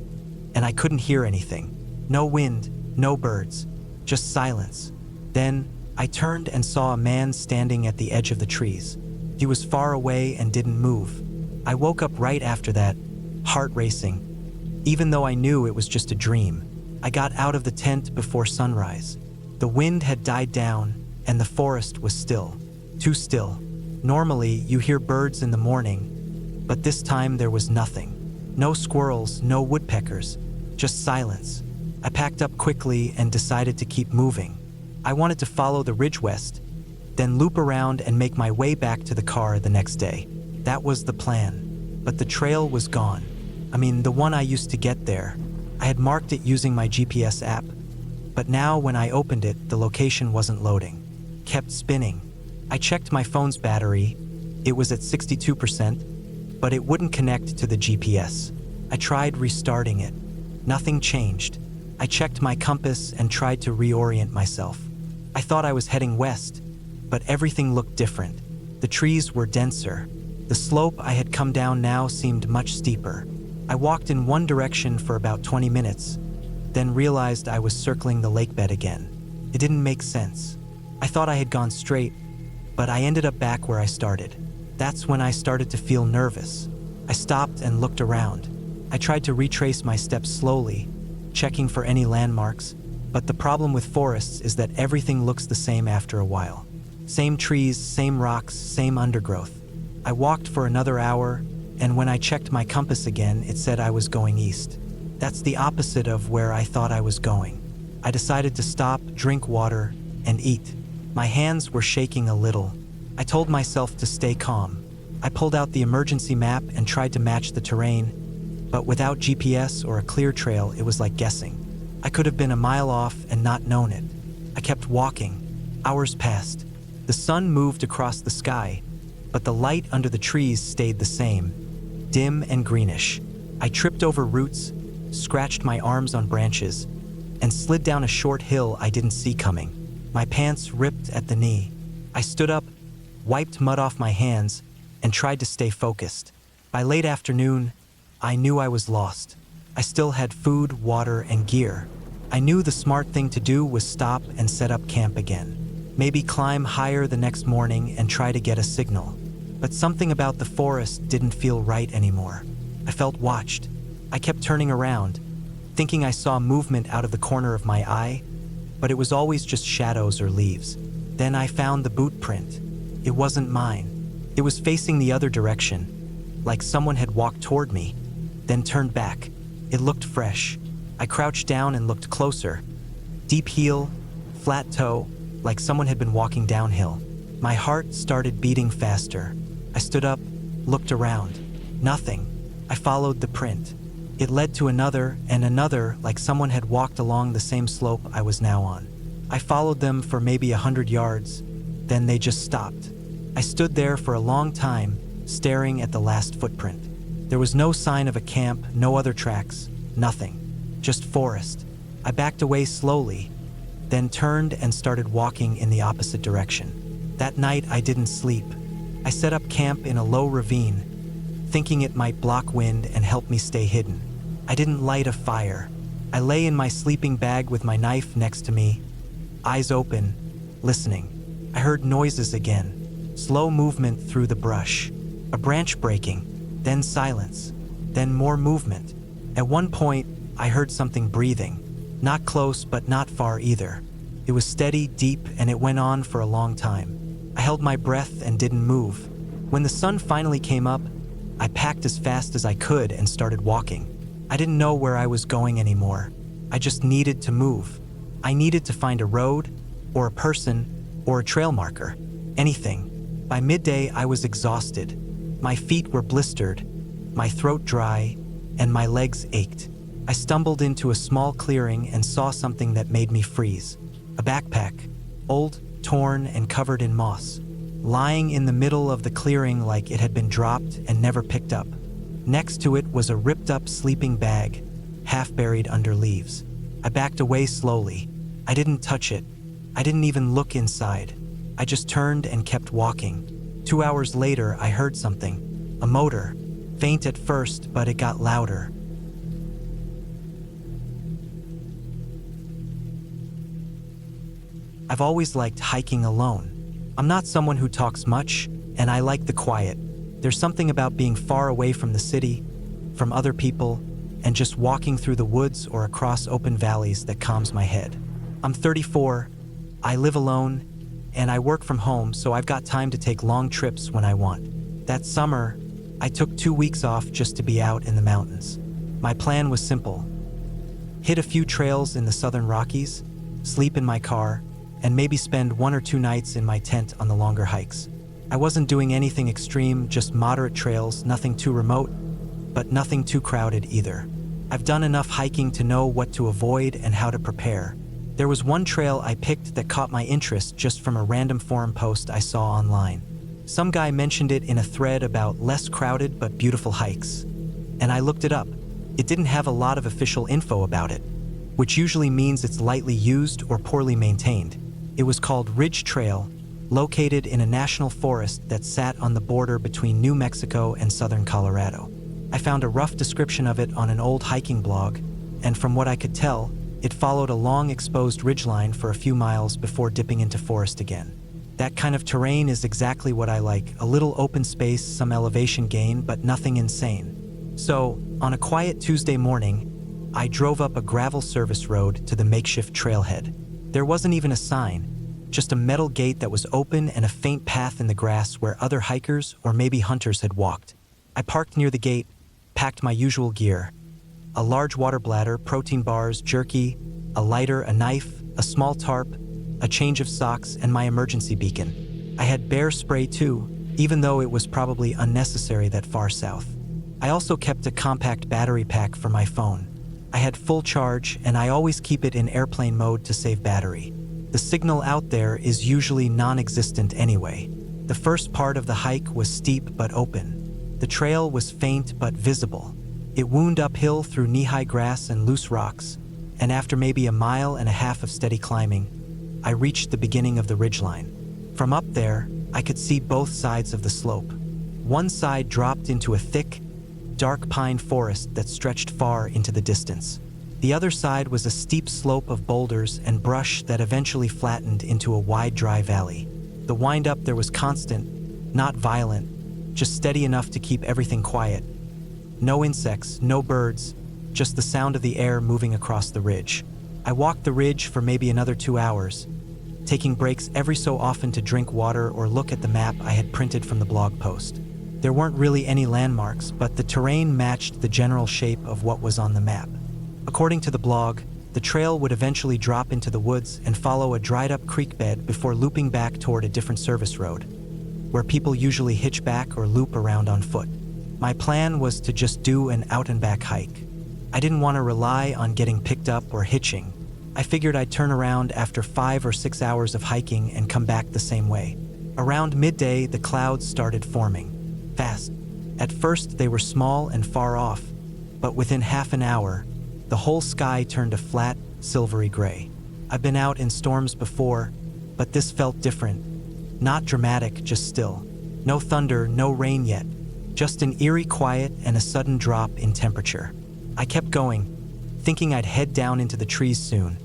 and I couldn't hear anything. No wind, no birds, just silence. Then, I turned and saw a man standing at the edge of the trees. He was far away and didn't move. I woke up right after that, heart racing. Even though I knew it was just a dream, I got out of the tent before sunrise. The wind had died down, and the forest was still. Too still. Normally, you hear birds in the morning, but this time there was nothing. No squirrels, no woodpeckers, just silence. I packed up quickly and decided to keep moving. I wanted to follow the ridge west, then loop around and make my way back to the car the next day. That was the plan. But the trail was gone. I mean, the one I used to get there. I had marked it using my GPS app, but now when I opened it, the location wasn't loading. Kept spinning. I checked my phone's battery. It was at 62%, but it wouldn't connect to the GPS. I tried restarting it. Nothing changed. I checked my compass and tried to reorient myself. I thought I was heading west, but everything looked different. The trees were denser. The slope I had come down now seemed much steeper. I walked in one direction for about 20 minutes, then realized I was circling the lake bed again. It didn't make sense. I thought I had gone straight, but I ended up back where I started. That's when I started to feel nervous. I stopped and looked around. I tried to retrace my steps slowly, checking for any landmarks, but the problem with forests is that everything looks the same after a while. Same trees, same rocks, same undergrowth. I walked for another hour, and when I checked my compass again, it said I was going east. That's the opposite of where I thought I was going. I decided to stop, drink water, and eat. My hands were shaking a little. I told myself to stay calm. I pulled out the emergency map and tried to match the terrain, but without GPS or a clear trail, it was like guessing. I could have been a mile off and not known it. I kept walking. Hours passed. The sun moved across the sky, but the light under the trees stayed the same, dim and greenish. I tripped over roots, scratched my arms on branches, and slid down a short hill I didn't see coming. My pants ripped at the knee. I stood up, wiped mud off my hands, and tried to stay focused. By late afternoon, I knew I was lost. I still had food, water, and gear. I knew the smart thing to do was stop and set up camp again. Maybe climb higher the next morning and try to get a signal. But something about the forest didn't feel right anymore. I felt watched. I kept turning around, thinking I saw movement out of the corner of my eye, but it was always just shadows or leaves. Then I found the boot print. It wasn't mine. It was facing the other direction, like someone had walked toward me, then turned back. It looked fresh. I crouched down and looked closer. Deep heel, flat toe, like someone had been walking downhill. My heart started beating faster. I stood up, looked around. Nothing. I followed the print. It led to another and another, like someone had walked along the same slope I was now on. I followed them for maybe 100 yards, then they just stopped. I stood there for a long time, staring at the last footprint. There was no sign of a camp, no other tracks, nothing. Just forest. I backed away slowly, then turned and started walking in the opposite direction. That night I didn't sleep. I set up camp in a low ravine, thinking it might block wind and help me stay hidden. I didn't light a fire. I lay in my sleeping bag with my knife next to me, eyes open, listening. I heard noises again, slow movement through the brush, a branch breaking, then silence, then more movement. At one point, I heard something breathing, not close but not far either. It was steady, deep, and it went on for a long time. I held my breath and didn't move. When the sun finally came up, I packed as fast as I could and started walking. I didn't know where I was going anymore. I just needed to move. I needed to find a road, or a person, or a trail marker. Anything. By midday, I was exhausted. My feet were blistered, my throat dry, and my legs ached. I stumbled into a small clearing and saw something that made me freeze. A backpack, old, torn, and covered in moss, lying in the middle of the clearing like it had been dropped and never picked up. Next to it was a ripped-up sleeping bag, half buried under leaves. I backed away slowly. I didn't touch it. I didn't even look inside. I just turned and kept walking. 2 hours later, I heard something. A motor. Faint at first, but it got louder. I've always liked hiking alone. I'm not someone who talks much, and I like the quiet. There's something about being far away from the city, from other people, and just walking through the woods or across open valleys that calms my head. I'm 34, I live alone, and I work from home, so I've got time to take long trips when I want. That summer, I took 2 weeks off just to be out in the mountains. My plan was simple. Hit a few trails in the southern Rockies, sleep in my car, and maybe spend 1 or 2 nights in my tent on the longer hikes. I wasn't doing anything extreme, just moderate trails, nothing too remote, but nothing too crowded either. I've done enough hiking to know what to avoid and how to prepare. There was one trail I picked that caught my interest just from a random forum post I saw online. Some guy mentioned it in a thread about less crowded but beautiful hikes. And I looked it up. It didn't have a lot of official info about it, which usually means it's lightly used or poorly maintained. It was called Ridge Trail, located in a national forest that sat on the border between New Mexico and southern Colorado. I found a rough description of it on an old hiking blog, and from what I could tell, it followed a long exposed ridgeline for a few miles before dipping into forest again. That kind of terrain is exactly what I like, a little open space, some elevation gain, but nothing insane. So, on a quiet Tuesday morning, I drove up a gravel service road to the makeshift trailhead. There wasn't even a sign, just a metal gate that was open and a faint path in the grass where other hikers or maybe hunters had walked. I parked near the gate, packed my usual gear: a large water bladder, protein bars, jerky, a lighter, a knife, a small tarp, a change of socks, and my emergency beacon. I had bear spray too, even though it was probably unnecessary that far south. I also kept a compact battery pack for my phone. I had full charge, and I always keep it in airplane mode to save battery. The signal out there is usually non-existent anyway. The first part of the hike was steep but open. The trail was faint but visible. It wound uphill through knee-high grass and loose rocks, and after maybe a mile and a half of steady climbing, I reached the beginning of the ridgeline. From up there, I could see both sides of the slope. One side dropped into a thick, dark pine forest that stretched far into the distance. The other side was a steep slope of boulders and brush that eventually flattened into a wide, dry valley. The wind-up there was constant, not violent, just steady enough to keep everything quiet. No insects, no birds, just the sound of the air moving across the ridge. I walked the ridge for maybe another 2 hours, taking breaks every so often to drink water or look at the map I had printed from the blog post. There weren't really any landmarks, but the terrain matched the general shape of what was on the map. According to the blog, the trail would eventually drop into the woods and follow a dried-up creek bed before looping back toward a different service road, where people usually hitch back or loop around on foot. My plan was to just do an out-and-back hike. I didn't want to rely on getting picked up or hitching. I figured I'd turn around after 5 or 6 hours of hiking and come back the same way. Around midday, the clouds started forming, fast. At first, they were small and far off, but within half an hour, the whole sky turned a flat, silvery gray. I've been out in storms before, but this felt different. Not dramatic, just still. No thunder, no rain yet. Just an eerie quiet and a sudden drop in temperature. I kept going, thinking I'd head down into the trees soon.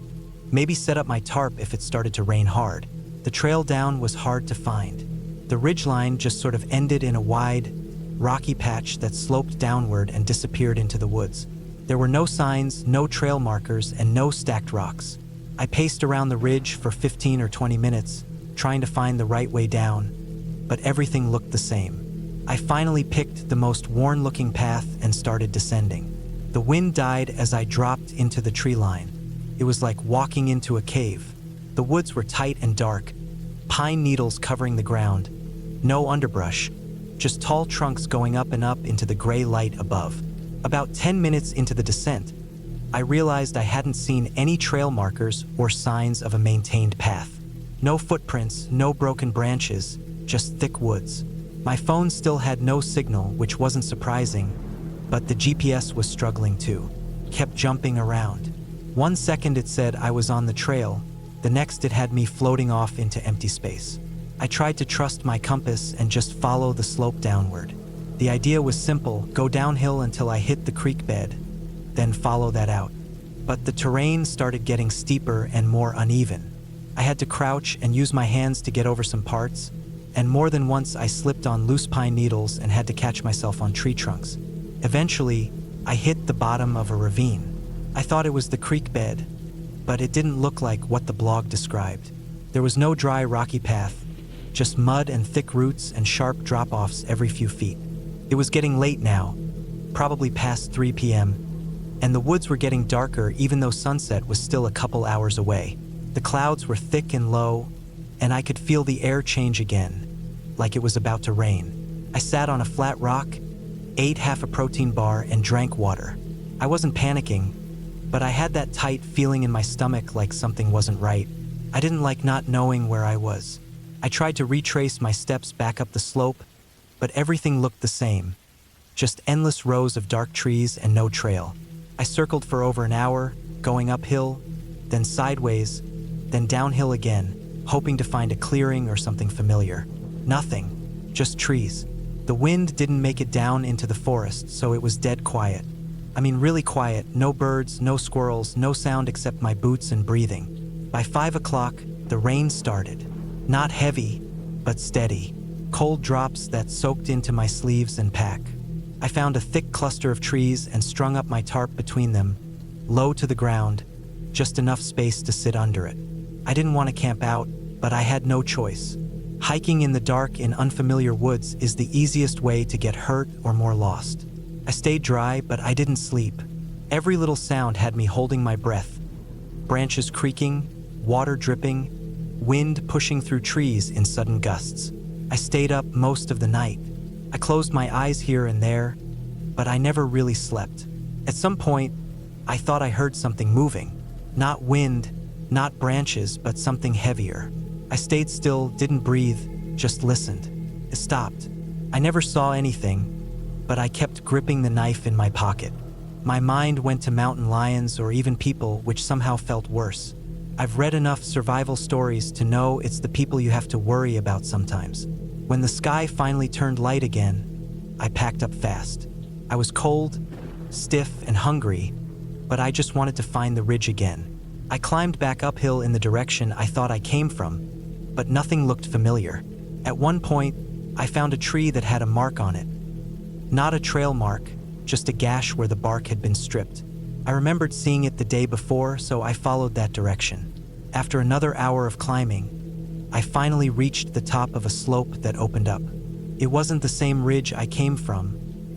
Maybe set up my tarp if it started to rain hard. The trail down was hard to find. The ridgeline just sort of ended in a wide, rocky patch that sloped downward and disappeared into the woods. There were no signs, no trail markers, and no stacked rocks. I paced around the ridge for 15 or 20 minutes, trying to find the right way down, but everything looked the same. I finally picked the most worn-looking path and started descending. The wind died as I dropped into the tree line. It was like walking into a cave. The woods were tight and dark, pine needles covering the ground. No underbrush, just tall trunks going up and up into the gray light above. About 10 minutes into the descent, I realized I hadn't seen any trail markers or signs of a maintained path. No footprints, no broken branches, just thick woods. My phone still had no signal, which wasn't surprising, but the GPS was struggling too. Kept jumping around. 1 second it said I was on the trail, the next it had me floating off into empty space. I tried to trust my compass and just follow the slope downward. The idea was simple: go downhill until I hit the creek bed, then follow that out. But the terrain started getting steeper and more uneven. I had to crouch and use my hands to get over some parts, and more than once I slipped on loose pine needles and had to catch myself on tree trunks. Eventually, I hit the bottom of a ravine. I thought it was the creek bed, but it didn't look like what the blog described. There was no dry, rocky path, just mud and thick roots and sharp drop-offs every few feet. It was getting late now, probably past 3 p.m., and the woods were getting darker even though sunset was still a couple hours away. The clouds were thick and low, and I could feel the air change again, like it was about to rain. I sat on a flat rock, ate half a protein bar, and drank water. I wasn't panicking, but I had that tight feeling in my stomach like something wasn't right. I didn't like not knowing where I was. I tried to retrace my steps back up the slope, but everything looked the same. Just endless rows of dark trees and no trail. I circled for over an hour, going uphill, then sideways, then downhill again, hoping to find a clearing or something familiar. Nothing, just trees. The wind didn't make it down into the forest, so it was dead quiet. I mean really quiet, no birds, no squirrels, no sound except my boots and breathing. By 5 o'clock, the rain started. Not heavy, but steady. Cold drops that soaked into my sleeves and pack. I found a thick cluster of trees and strung up my tarp between them, low to the ground, just enough space to sit under it. I didn't want to camp out, but I had no choice. Hiking in the dark in unfamiliar woods is the easiest way to get hurt or more lost. I stayed dry, but I didn't sleep. Every little sound had me holding my breath. Branches creaking, water dripping, wind pushing through trees in sudden gusts. I stayed up most of the night. I closed my eyes here and there, but I never really slept. At some point, I thought I heard something moving. Not wind, not branches, but something heavier. I stayed still, didn't breathe, just listened. It stopped. I never saw anything, but I kept gripping the knife in my pocket. My mind went to mountain lions or even people, which somehow felt worse. I've read enough survival stories to know it's the people you have to worry about sometimes. When the sky finally turned light again, I packed up fast. I was cold, stiff, and hungry, but I just wanted to find the ridge again. I climbed back uphill in the direction I thought I came from, but nothing looked familiar. At one point, I found a tree that had a mark on it. Not a trail mark, just a gash where the bark had been stripped. I remembered seeing it the day before, so I followed that direction. After another hour of climbing, I finally reached the top of a slope that opened up. It wasn't the same ridge I came from,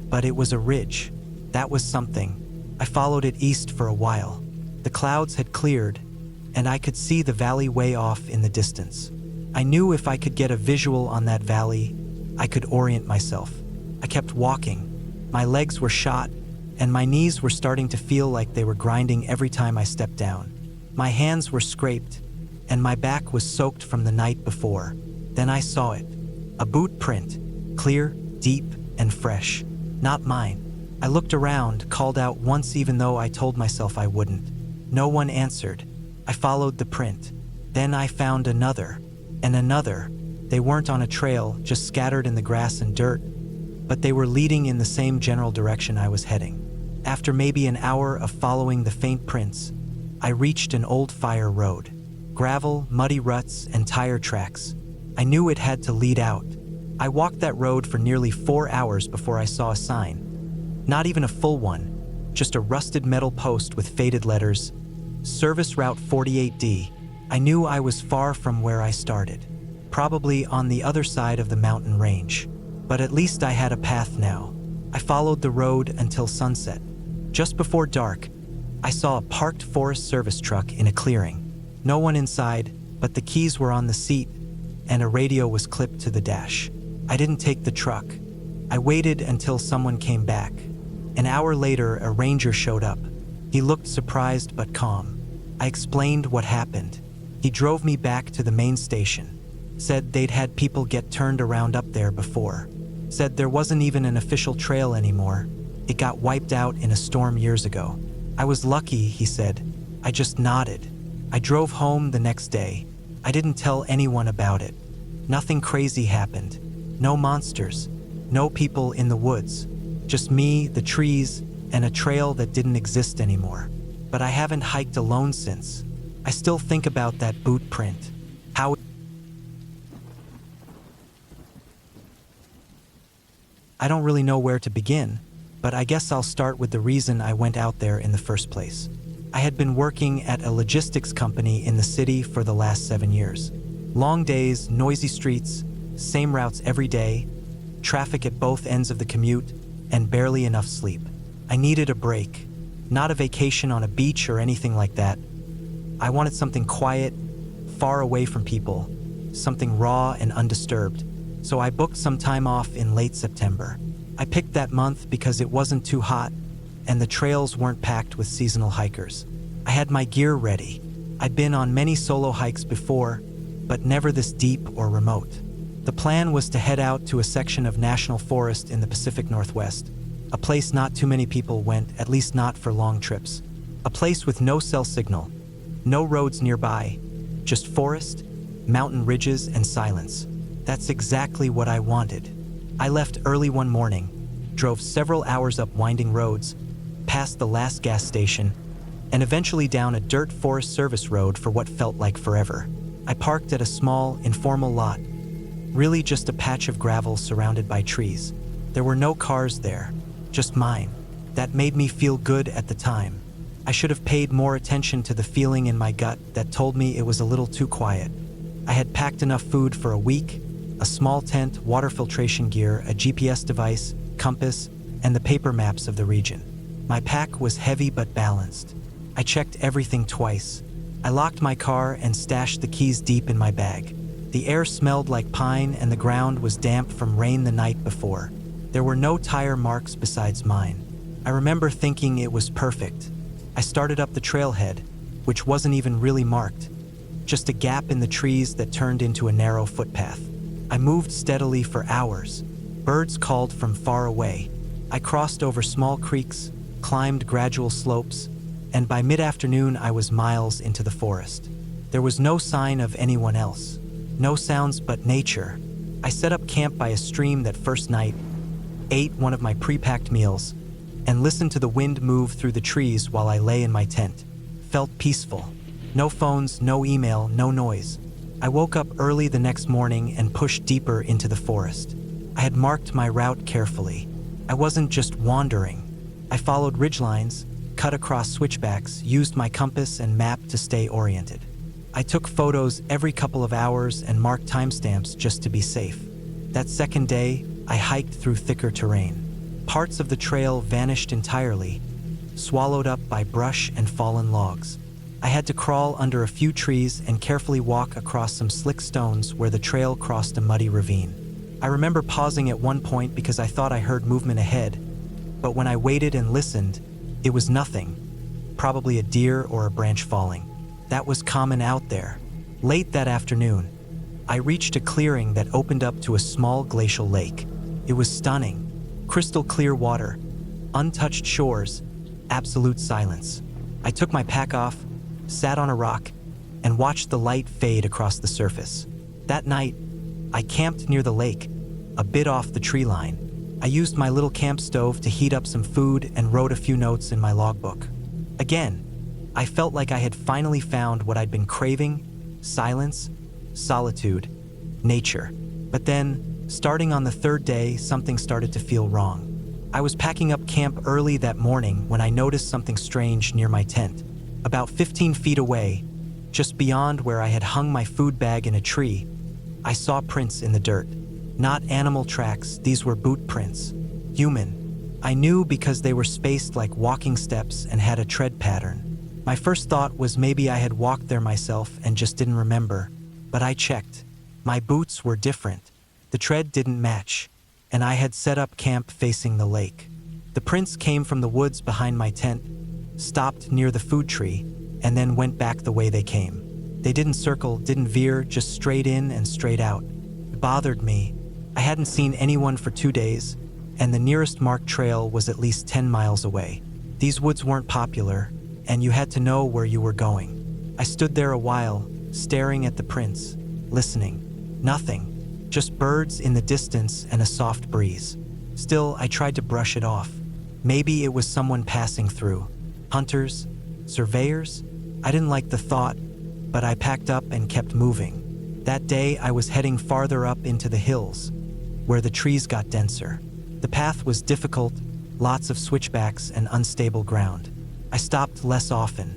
but it was a ridge. That was something. I followed it east for a while. The clouds had cleared, and I could see the valley way off in the distance. I knew if I could get a visual on that valley, I could orient myself. I kept walking. My legs were shot, and my knees were starting to feel like they were grinding every time I stepped down. My hands were scraped, and my back was soaked from the night before. Then I saw it. A boot print, clear, deep, and fresh. Not mine. I looked around, called out once even though I told myself I wouldn't. No one answered. I followed the print. Then I found another, and another. They weren't on a trail, just scattered in the grass and dirt, but they were leading in the same general direction I was heading. After maybe an hour of following the faint prints, I reached an old fire road. Gravel, muddy ruts, and tire tracks. I knew it had to lead out. I walked that road for nearly 4 hours before I saw a sign. Not even a full one, just a rusted metal post with faded letters, Service Route 48D. I knew I was far from where I started, probably on the other side of the mountain range. But at least I had a path now. I followed the road until sunset. Just before dark, I saw a parked Forest Service truck in a clearing. No one inside, but the keys were on the seat, and a radio was clipped to the dash. I didn't take the truck. I waited until someone came back. An hour later, a ranger showed up. He looked surprised but calm. I explained what happened. He drove me back to the main station. Said they'd had people get turned around up there before. Said there wasn't even an official trail anymore. It got wiped out in a storm years ago. I was lucky, he said. I just nodded. I drove home the next day. I didn't tell anyone about it. Nothing crazy happened. No monsters. No people in the woods. Just me, the trees, and a trail that didn't exist anymore. But I haven't hiked alone since. I still think about that boot print. How I don't really know where to begin, but I guess I'll start with the reason I went out there in the first place. I had been working at a logistics company in the city for the last 7 years. Long days, noisy streets, same routes every day, traffic at both ends of the commute, and barely enough sleep. I needed a break, not a vacation on a beach or anything like that. I wanted something quiet, far away from people, something raw and undisturbed. So I booked some time off in late September. I picked that month because it wasn't too hot and the trails weren't packed with seasonal hikers. I had my gear ready. I'd been on many solo hikes before, but never this deep or remote. The plan was to head out to a section of national forest in the Pacific Northwest, a place not too many people went, at least not for long trips. A place with no cell signal, no roads nearby, just forest, mountain ridges, and silence. That's exactly what I wanted. I left early one morning, drove several hours up winding roads, past the last gas station, and eventually down a dirt Forest Service road for what felt like forever. I parked at a small, informal lot, really just a patch of gravel surrounded by trees. There were no cars there, just mine. That made me feel good at the time. I should have paid more attention to the feeling in my gut that told me it was a little too quiet. I had packed enough food for a week, a small tent, water filtration gear, a GPS device, compass, and the paper maps of the region. My pack was heavy but balanced. I checked everything twice. I locked my car and stashed the keys deep in my bag. The air smelled like pine and the ground was damp from rain the night before. There were no tire marks besides mine. I remember thinking it was perfect. I started up the trailhead, which wasn't even really marked, just a gap in the trees that turned into a narrow footpath. I moved steadily for hours. Birds called from far away. I crossed over small creeks, climbed gradual slopes, and by mid-afternoon I was miles into the forest. There was no sign of anyone else, no sounds but nature. I set up camp by a stream that first night, ate one of my pre-packed meals, and listened to the wind move through the trees while I lay in my tent. Felt peaceful. No phones, no email, no noise. I woke up early the next morning and pushed deeper into the forest. I had marked my route carefully. I wasn't just wandering. I followed ridgelines, cut across switchbacks, used my compass and map to stay oriented. I took photos every couple of hours and marked timestamps just to be safe. That second day, I hiked through thicker terrain. Parts of the trail vanished entirely, swallowed up by brush and fallen logs. I had to crawl under a few trees and carefully walk across some slick stones where the trail crossed a muddy ravine. I remember pausing at one point because I thought I heard movement ahead, but when I waited and listened, it was nothing, probably a deer or a branch falling. That was common out there. Late that afternoon, I reached a clearing that opened up to a small glacial lake. It was stunning. Crystal clear water, untouched shores, absolute silence. I took my pack off, sat on a rock, and watched the light fade across the surface. That night, I camped near the lake, a bit off the tree line. I used my little camp stove to heat up some food and wrote a few notes in my logbook. Again, I felt like I had finally found what I'd been craving: silence, solitude, nature. But then, starting on the third day, something started to feel wrong. I was packing up camp early that morning when I noticed something strange near my tent. About 15 feet away, just beyond where I had hung my food bag in a tree, I saw prints in the dirt. Not animal tracks, these were boot prints. Human. I knew because they were spaced like walking steps and had a tread pattern. My first thought was maybe I had walked there myself and just didn't remember, but I checked. My boots were different. The tread didn't match, and I had set up camp facing the lake. The prints came from the woods behind my tent, stopped near the food tree, and then went back the way they came. They didn't circle, didn't veer, just straight in and straight out. It bothered me. I hadn't seen anyone for 2 days, and the nearest marked trail was at least 10 miles away. These woods weren't popular, and you had to know where you were going. I stood there a while, staring at the prints, listening. Nothing. Just birds in the distance and a soft breeze. Still, I tried to brush it off. Maybe it was someone passing through. Hunters? Surveyors? I didn't like the thought, but I packed up and kept moving. That day, I was heading farther up into the hills, where the trees got denser. The path was difficult, lots of switchbacks and unstable ground. I stopped less often.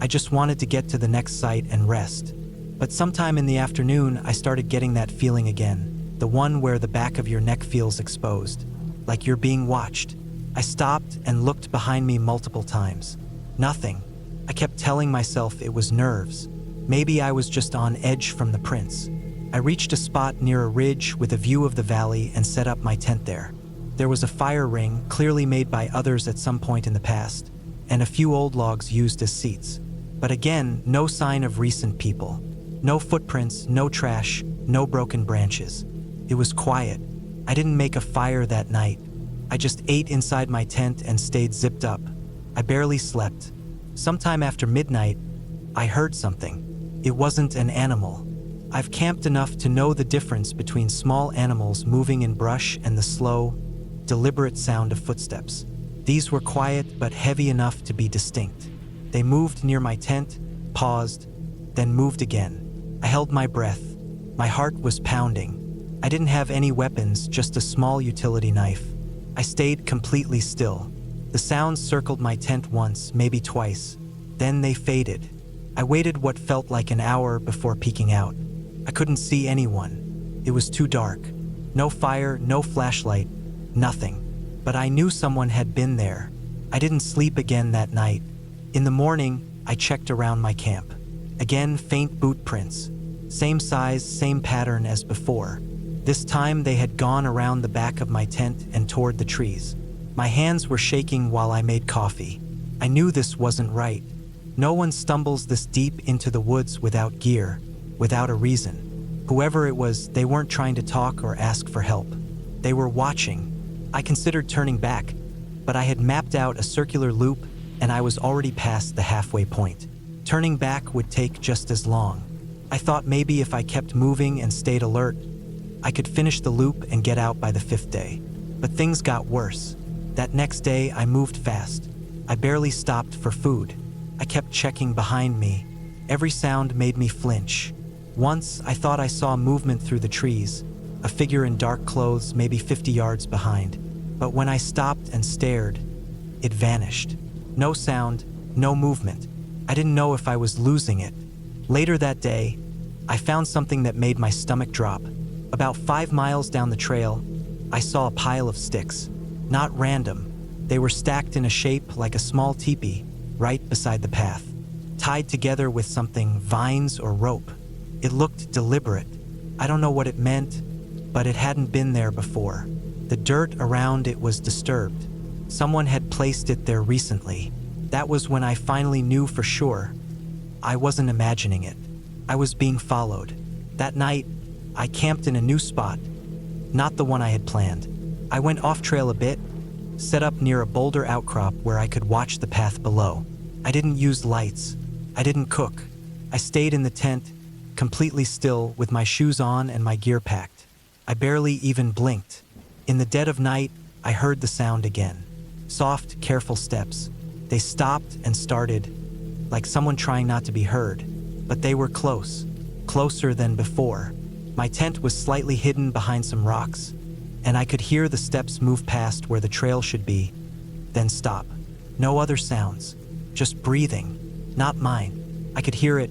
I just wanted to get to the next site and rest. But sometime in the afternoon, I started getting that feeling again, the one where the back of your neck feels exposed, like you're being watched. I stopped and looked behind me multiple times. Nothing. I kept telling myself it was nerves. Maybe I was just on edge from the prints. I reached a spot near a ridge with a view of the valley and set up my tent there. There was a fire ring, clearly made by others at some point in the past, and a few old logs used as seats. But again, no sign of recent people. No footprints, no trash, no broken branches. It was quiet. I didn't make a fire that night. I just ate inside my tent and stayed zipped up. I barely slept. Sometime after midnight, I heard something. It wasn't an animal. I've camped enough to know the difference between small animals moving in brush and the slow, deliberate sound of footsteps. These were quiet but heavy enough to be distinct. They moved near my tent, paused, then moved again. I held my breath. My heart was pounding. I didn't have any weapons, just a small utility knife. I stayed completely still. The sounds circled my tent once, maybe twice. Then they faded. I waited what felt like an hour before peeking out. I couldn't see anyone. It was too dark. No fire, no flashlight, nothing. But I knew someone had been there. I didn't sleep again that night. In the morning, I checked around my camp. Again, faint boot prints. Same size, same pattern as before. This time they had gone around the back of my tent and toward the trees. My hands were shaking while I made coffee. I knew this wasn't right. No one stumbles this deep into the woods without gear, without a reason. Whoever it was, they weren't trying to talk or ask for help. They were watching. I considered turning back, but I had mapped out a circular loop and I was already past the halfway point. Turning back would take just as long. I thought maybe if I kept moving and stayed alert, I could finish the loop and get out by the 5th day. But things got worse. That next day, I moved fast. I barely stopped for food. I kept checking behind me. Every sound made me flinch. Once, I thought I saw movement through the trees, a figure in dark clothes maybe 50 yards behind. But when I stopped and stared, it vanished. No sound, no movement. I didn't know if I was losing it. Later that day, I found something that made my stomach drop. About 5 miles down the trail, I saw a pile of sticks. Not random. They were stacked in a shape like a small teepee, right beside the path, tied together with something, vines or rope. It looked deliberate. I don't know what it meant, but it hadn't been there before. The dirt around it was disturbed. Someone had placed it there recently. That was when I finally knew for sure. I wasn't imagining it. I was being followed. That night, I camped in a new spot, not the one I had planned. I went off trail a bit, set up near a boulder outcrop where I could watch the path below. I didn't use lights. I didn't cook. I stayed in the tent, completely still, with my shoes on and my gear packed. I barely even blinked. In the dead of night, I heard the sound again. Soft, careful steps. They stopped and started, like someone trying not to be heard. But they were close, closer than before. My tent was slightly hidden behind some rocks, and I could hear the steps move past where the trail should be, then stop. No other sounds, just breathing, not mine. I could hear it,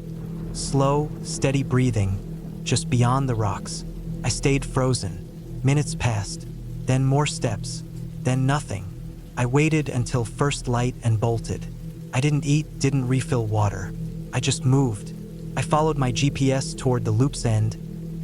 slow, steady breathing, just beyond the rocks. I stayed frozen. Minutes passed, then more steps, then nothing. I waited until first light and bolted. I didn't eat, didn't refill water. I just moved. I followed my GPS toward the loop's end,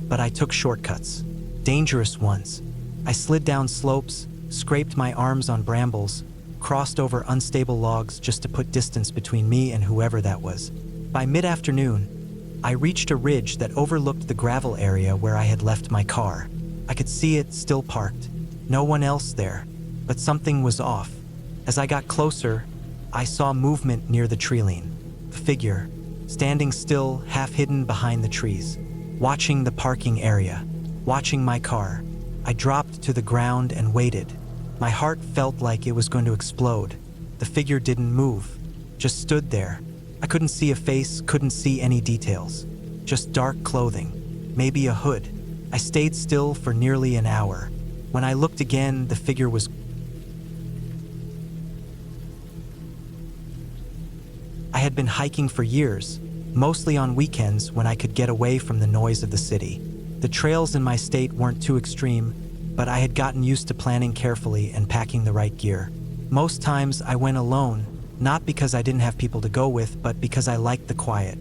but I took shortcuts, dangerous ones. I slid down slopes, scraped my arms on brambles, crossed over unstable logs just to put distance between me and whoever that was. By mid-afternoon, I reached a ridge that overlooked the gravel area where I had left my car. I could see it still parked, no one else there, but something was off. As I got closer, I saw movement near the tree-line. A figure, standing still, half hidden behind the trees, watching the parking area, watching my car. I dropped to the ground and waited. My heart felt like it was going to explode. The figure didn't move, just stood there. I couldn't see a face, couldn't see any details. Just dark clothing, maybe a hood. I stayed still for nearly an hour. When I looked again, the figure was I had been hiking for years, mostly on weekends when I could get away from the noise of the city. The trails in my state weren't too extreme, but I had gotten used to planning carefully and packing the right gear. Most times I went alone, not because I didn't have people to go with, but because I liked the quiet.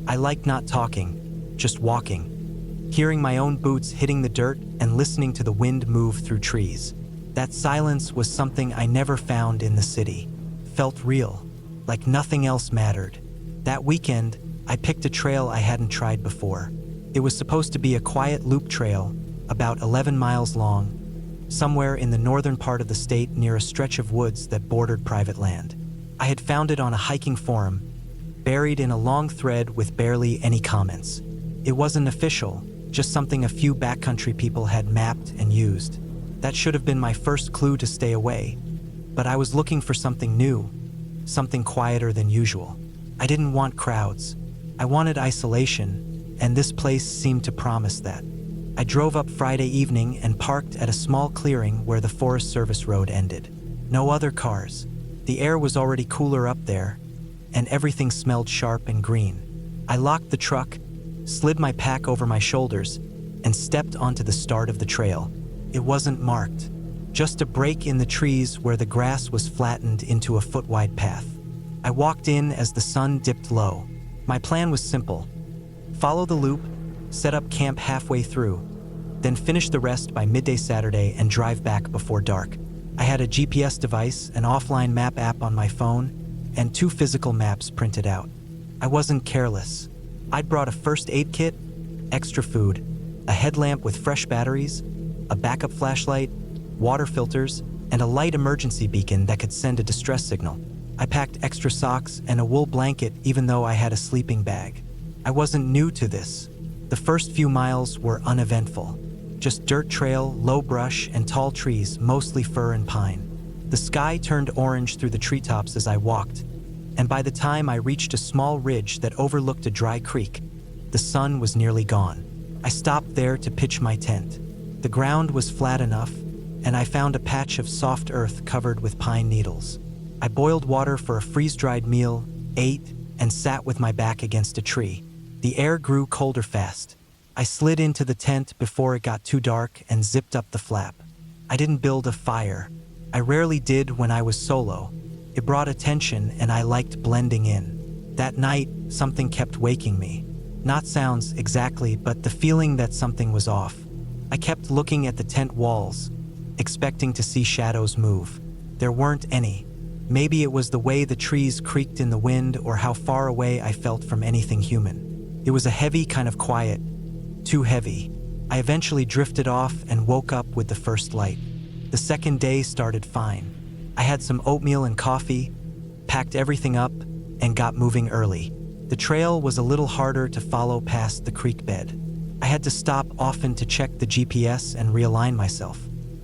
I liked not talking, just walking, hearing my own boots hitting the dirt and listening to the wind move through trees. That silence was something I never found in the city. Felt real, like nothing else mattered. That weekend, I picked a trail I hadn't tried before. It was supposed to be a quiet loop trail, about 11 miles long, somewhere in the northern part of the state near a stretch of woods that bordered private land. I had found it on a hiking forum, buried in a long thread with barely any comments. It wasn't official, just something a few backcountry people had mapped and used. That should have been my first clue to stay away, but I was looking for something new, something quieter than usual. I didn't want crowds. I wanted isolation, and this place seemed to promise that. I drove up Friday evening and parked at a small clearing where the Forest Service road ended. No other cars. The air was already cooler up there, and everything smelled sharp and green. I locked the truck, slid my pack over my shoulders, and stepped onto the start of the trail. It wasn't marked, just a break in the trees where the grass was flattened into a foot-wide path. I walked in as the sun dipped low. My plan was simple: follow the loop, set up camp halfway through, then finish the rest by midday Saturday and drive back before dark. I had a GPS device, an offline map app on my phone, and 2 physical maps printed out. I wasn't careless. I'd brought a first aid kit, extra food, a headlamp with fresh batteries, a backup flashlight, water filters, and a light emergency beacon that could send a distress signal. I packed extra socks and a wool blanket even though I had a sleeping bag. I wasn't new to this. The first few miles were uneventful. Just dirt trail, low brush, and tall trees, mostly fir and pine. The sky turned orange through the treetops as I walked, and by the time I reached a small ridge that overlooked a dry creek, the sun was nearly gone. I stopped there to pitch my tent. The ground was flat enough, and I found a patch of soft earth covered with pine needles. I boiled water for a freeze-dried meal, ate, and sat with my back against a tree. The air grew colder fast. I slid into the tent before it got too dark and zipped up the flap. I didn't build a fire. I rarely did when I was solo. It brought attention and I liked blending in. That night, something kept waking me. Not sounds exactly, but the feeling that something was off. I kept looking at the tent walls, expecting to see shadows move. There weren't any. Maybe it was the way the trees creaked in the wind or how far away I felt from anything human. It was a heavy kind of quiet, too heavy. I eventually drifted off and woke up with the first light. The second day started fine. I had some oatmeal and coffee, packed everything up, and got moving early. The trail was a little harder to follow past the creek bed. I had to stop often to check the GPS and realign myself.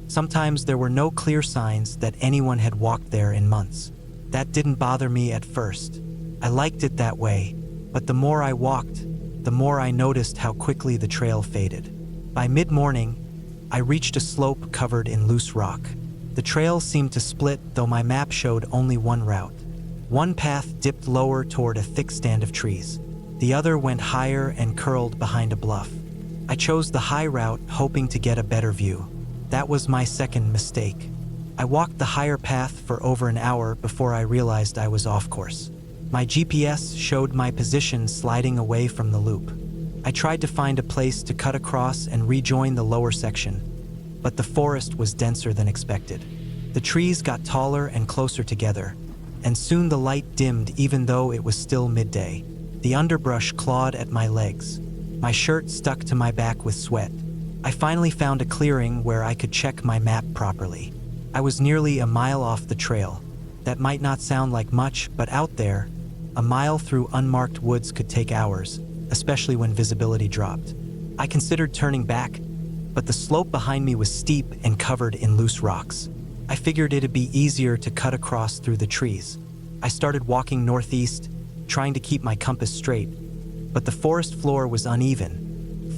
Sometimes there were no clear signs that anyone had walked there in months. That didn't bother me at first. I liked it that way, but the more I walked, the more I noticed how quickly the trail faded. By mid-morning, I reached a slope covered in loose rock. The trail seemed to split, though my map showed only one route. One path dipped lower toward a thick stand of trees. The other went higher and curled behind a bluff. I chose the high route, hoping to get a better view. That was my second mistake. I walked the higher path for over an hour before I realized I was off course. My GPS showed my position sliding away from the loop. I tried to find a place to cut across and rejoin the lower section, but the forest was denser than expected. The trees got taller and closer together, and soon the light dimmed even though it was still midday. The underbrush clawed at my legs. My shirt stuck to my back with sweat. I finally found a clearing where I could check my map properly. I was nearly a mile off the trail. That might not sound like much, but out there, a mile through unmarked woods could take hours, especially when visibility dropped. I considered turning back, but the slope behind me was steep and covered in loose rocks. I figured it'd be easier to cut across through the trees. I started walking northeast, trying to keep my compass straight, but the forest floor was uneven,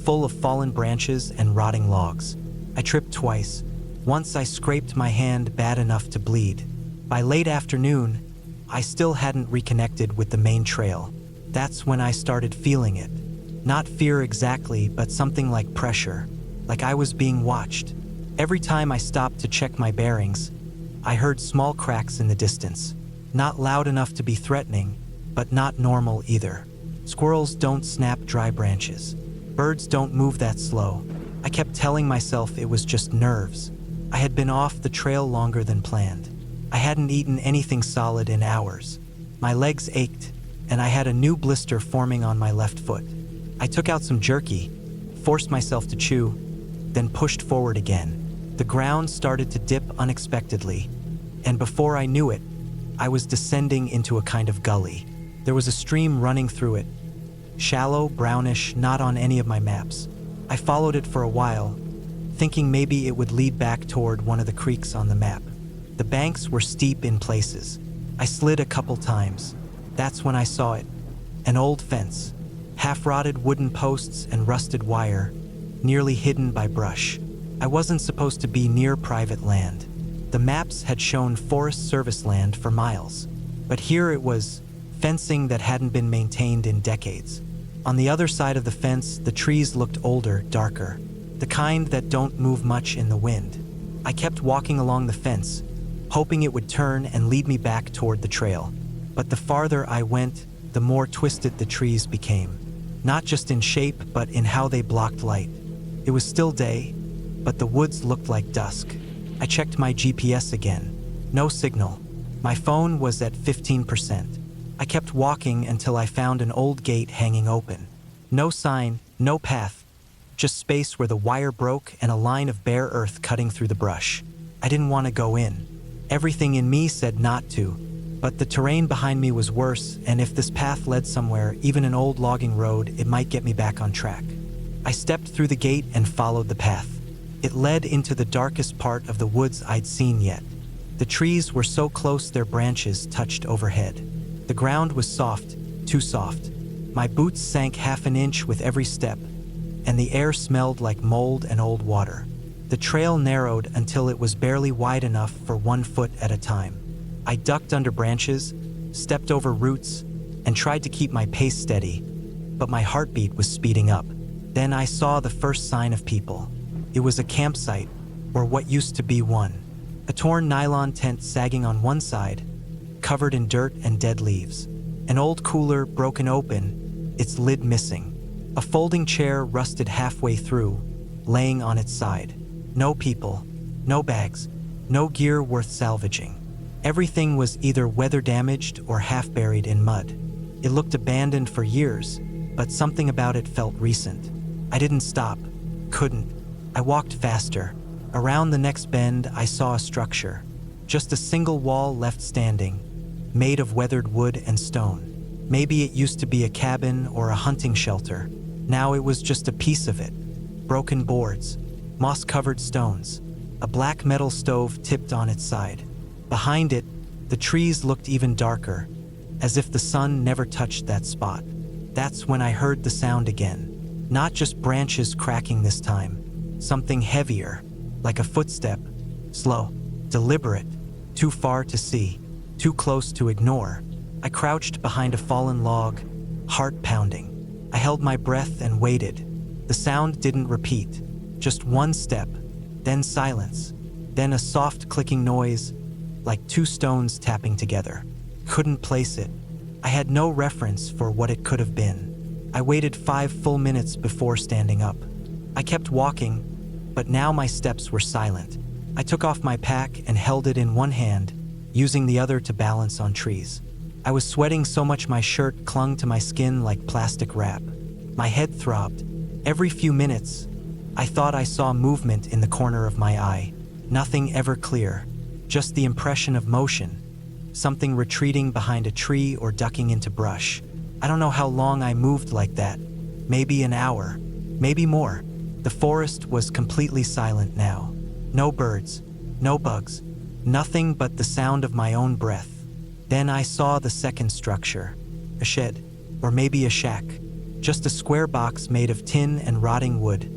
full of fallen branches and rotting logs. I tripped twice. Once I scraped my hand bad enough to bleed. By late afternoon, I still hadn't reconnected with the main trail. That's when I started feeling it. Not fear exactly, but something like pressure, like I was being watched. Every time I stopped to check my bearings, I heard small cracks in the distance. Not loud enough to be threatening, but not normal either. Squirrels don't snap dry branches. Birds don't move that slow. I kept telling myself it was just nerves. I had been off the trail longer than planned. I hadn't eaten anything solid in hours. My legs ached, and I had a new blister forming on my left foot. I took out some jerky, forced myself to chew, then pushed forward again. The ground started to dip unexpectedly, and before I knew it, I was descending into a kind of gully. There was a stream running through it, shallow, brownish, not on any of my maps. I followed it for a while, thinking maybe it would lead back toward one of the creeks on the map. The banks were steep in places. I slid a couple times. That's when I saw it. An old fence, half-rotted wooden posts and rusted wire, nearly hidden by brush. I wasn't supposed to be near private land. The maps had shown Forest Service land for miles, but here it was fencing that hadn't been maintained in decades. On the other side of the fence, the trees looked older, darker, the kind that don't move much in the wind. I kept walking along the fence, hoping it would turn and lead me back toward the trail. But the farther I went, the more twisted the trees became, not just in shape, but in how they blocked light. It was still day, but the woods looked like dusk. I checked my GPS again. No signal. My phone was at 15%. I kept walking until I found an old gate hanging open. No sign, no path, just space where the wire broke and a line of bare earth cutting through the brush. I didn't want to go in. Everything in me said not to, but the terrain behind me was worse, and if this path led somewhere, even an old logging road, it might get me back on track. I stepped through the gate and followed the path. It led into the darkest part of the woods I'd seen yet. The trees were so close their branches touched overhead. The ground was soft, too soft. My boots sank half an inch with every step, and the air smelled like mold and old water. The trail narrowed until it was barely wide enough for 1 foot at a time. I ducked under branches, stepped over roots, and tried to keep my pace steady, but my heartbeat was speeding up. Then I saw the first sign of people. It was a campsite, or what used to be one. A torn nylon tent sagging on one side, covered in dirt and dead leaves. An old cooler broken open, its lid missing. A folding chair rusted halfway through, laying on its side. No people, no bags, no gear worth salvaging. Everything was either weather damaged or half buried in mud. It looked abandoned for years, but something about it felt recent. I didn't stop, couldn't. I walked faster. Around the next bend, I saw a structure. Just a single wall left standing, made of weathered wood and stone. Maybe it used to be a cabin or a hunting shelter. Now it was just a piece of it. Broken boards, moss-covered stones, a black metal stove tipped on its side. Behind it, the trees looked even darker, as if the sun never touched that spot. That's when I heard the sound again. Not just branches cracking this time. Something heavier, like a footstep. Slow, deliberate, too far to see, too close to ignore. I crouched behind a fallen log, heart pounding. I held my breath and waited. The sound didn't repeat. Just one step, then silence, then a soft clicking noise, like two stones tapping together. Couldn't place it. I had no reference for what it could have been. I waited 5 full minutes before standing up. I kept walking, but now my steps were silent. I took off my pack and held it in one hand, using the other to balance on trees. I was sweating so much my shirt clung to my skin like plastic wrap. My head throbbed. Every few minutes, I thought I saw movement in the corner of my eye. Nothing ever clear, just the impression of motion. Something retreating behind a tree or ducking into brush. I don't know how long I moved like that. Maybe an hour, maybe more. The forest was completely silent now. No birds, no bugs, nothing but the sound of my own breath. Then I saw the second structure. A shed, or maybe a shack. Just a square box made of tin and rotting wood,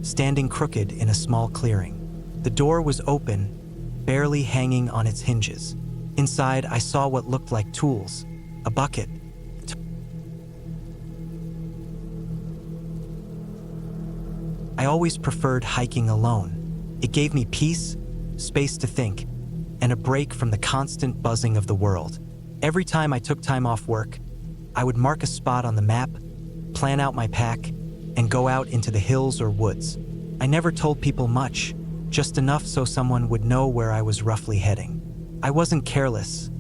standing crooked in a small clearing. The door was open, barely hanging on its hinges. Inside, I saw what looked like tools, a bucket. I always preferred hiking alone. It gave me peace, space to think, and a break from the constant buzzing of the world. Every time I took time off work, I would mark a spot on the map, plan out my pack, and go out into the hills or woods. I never told people much, just enough so someone would know where I was roughly heading. I wasn't careless.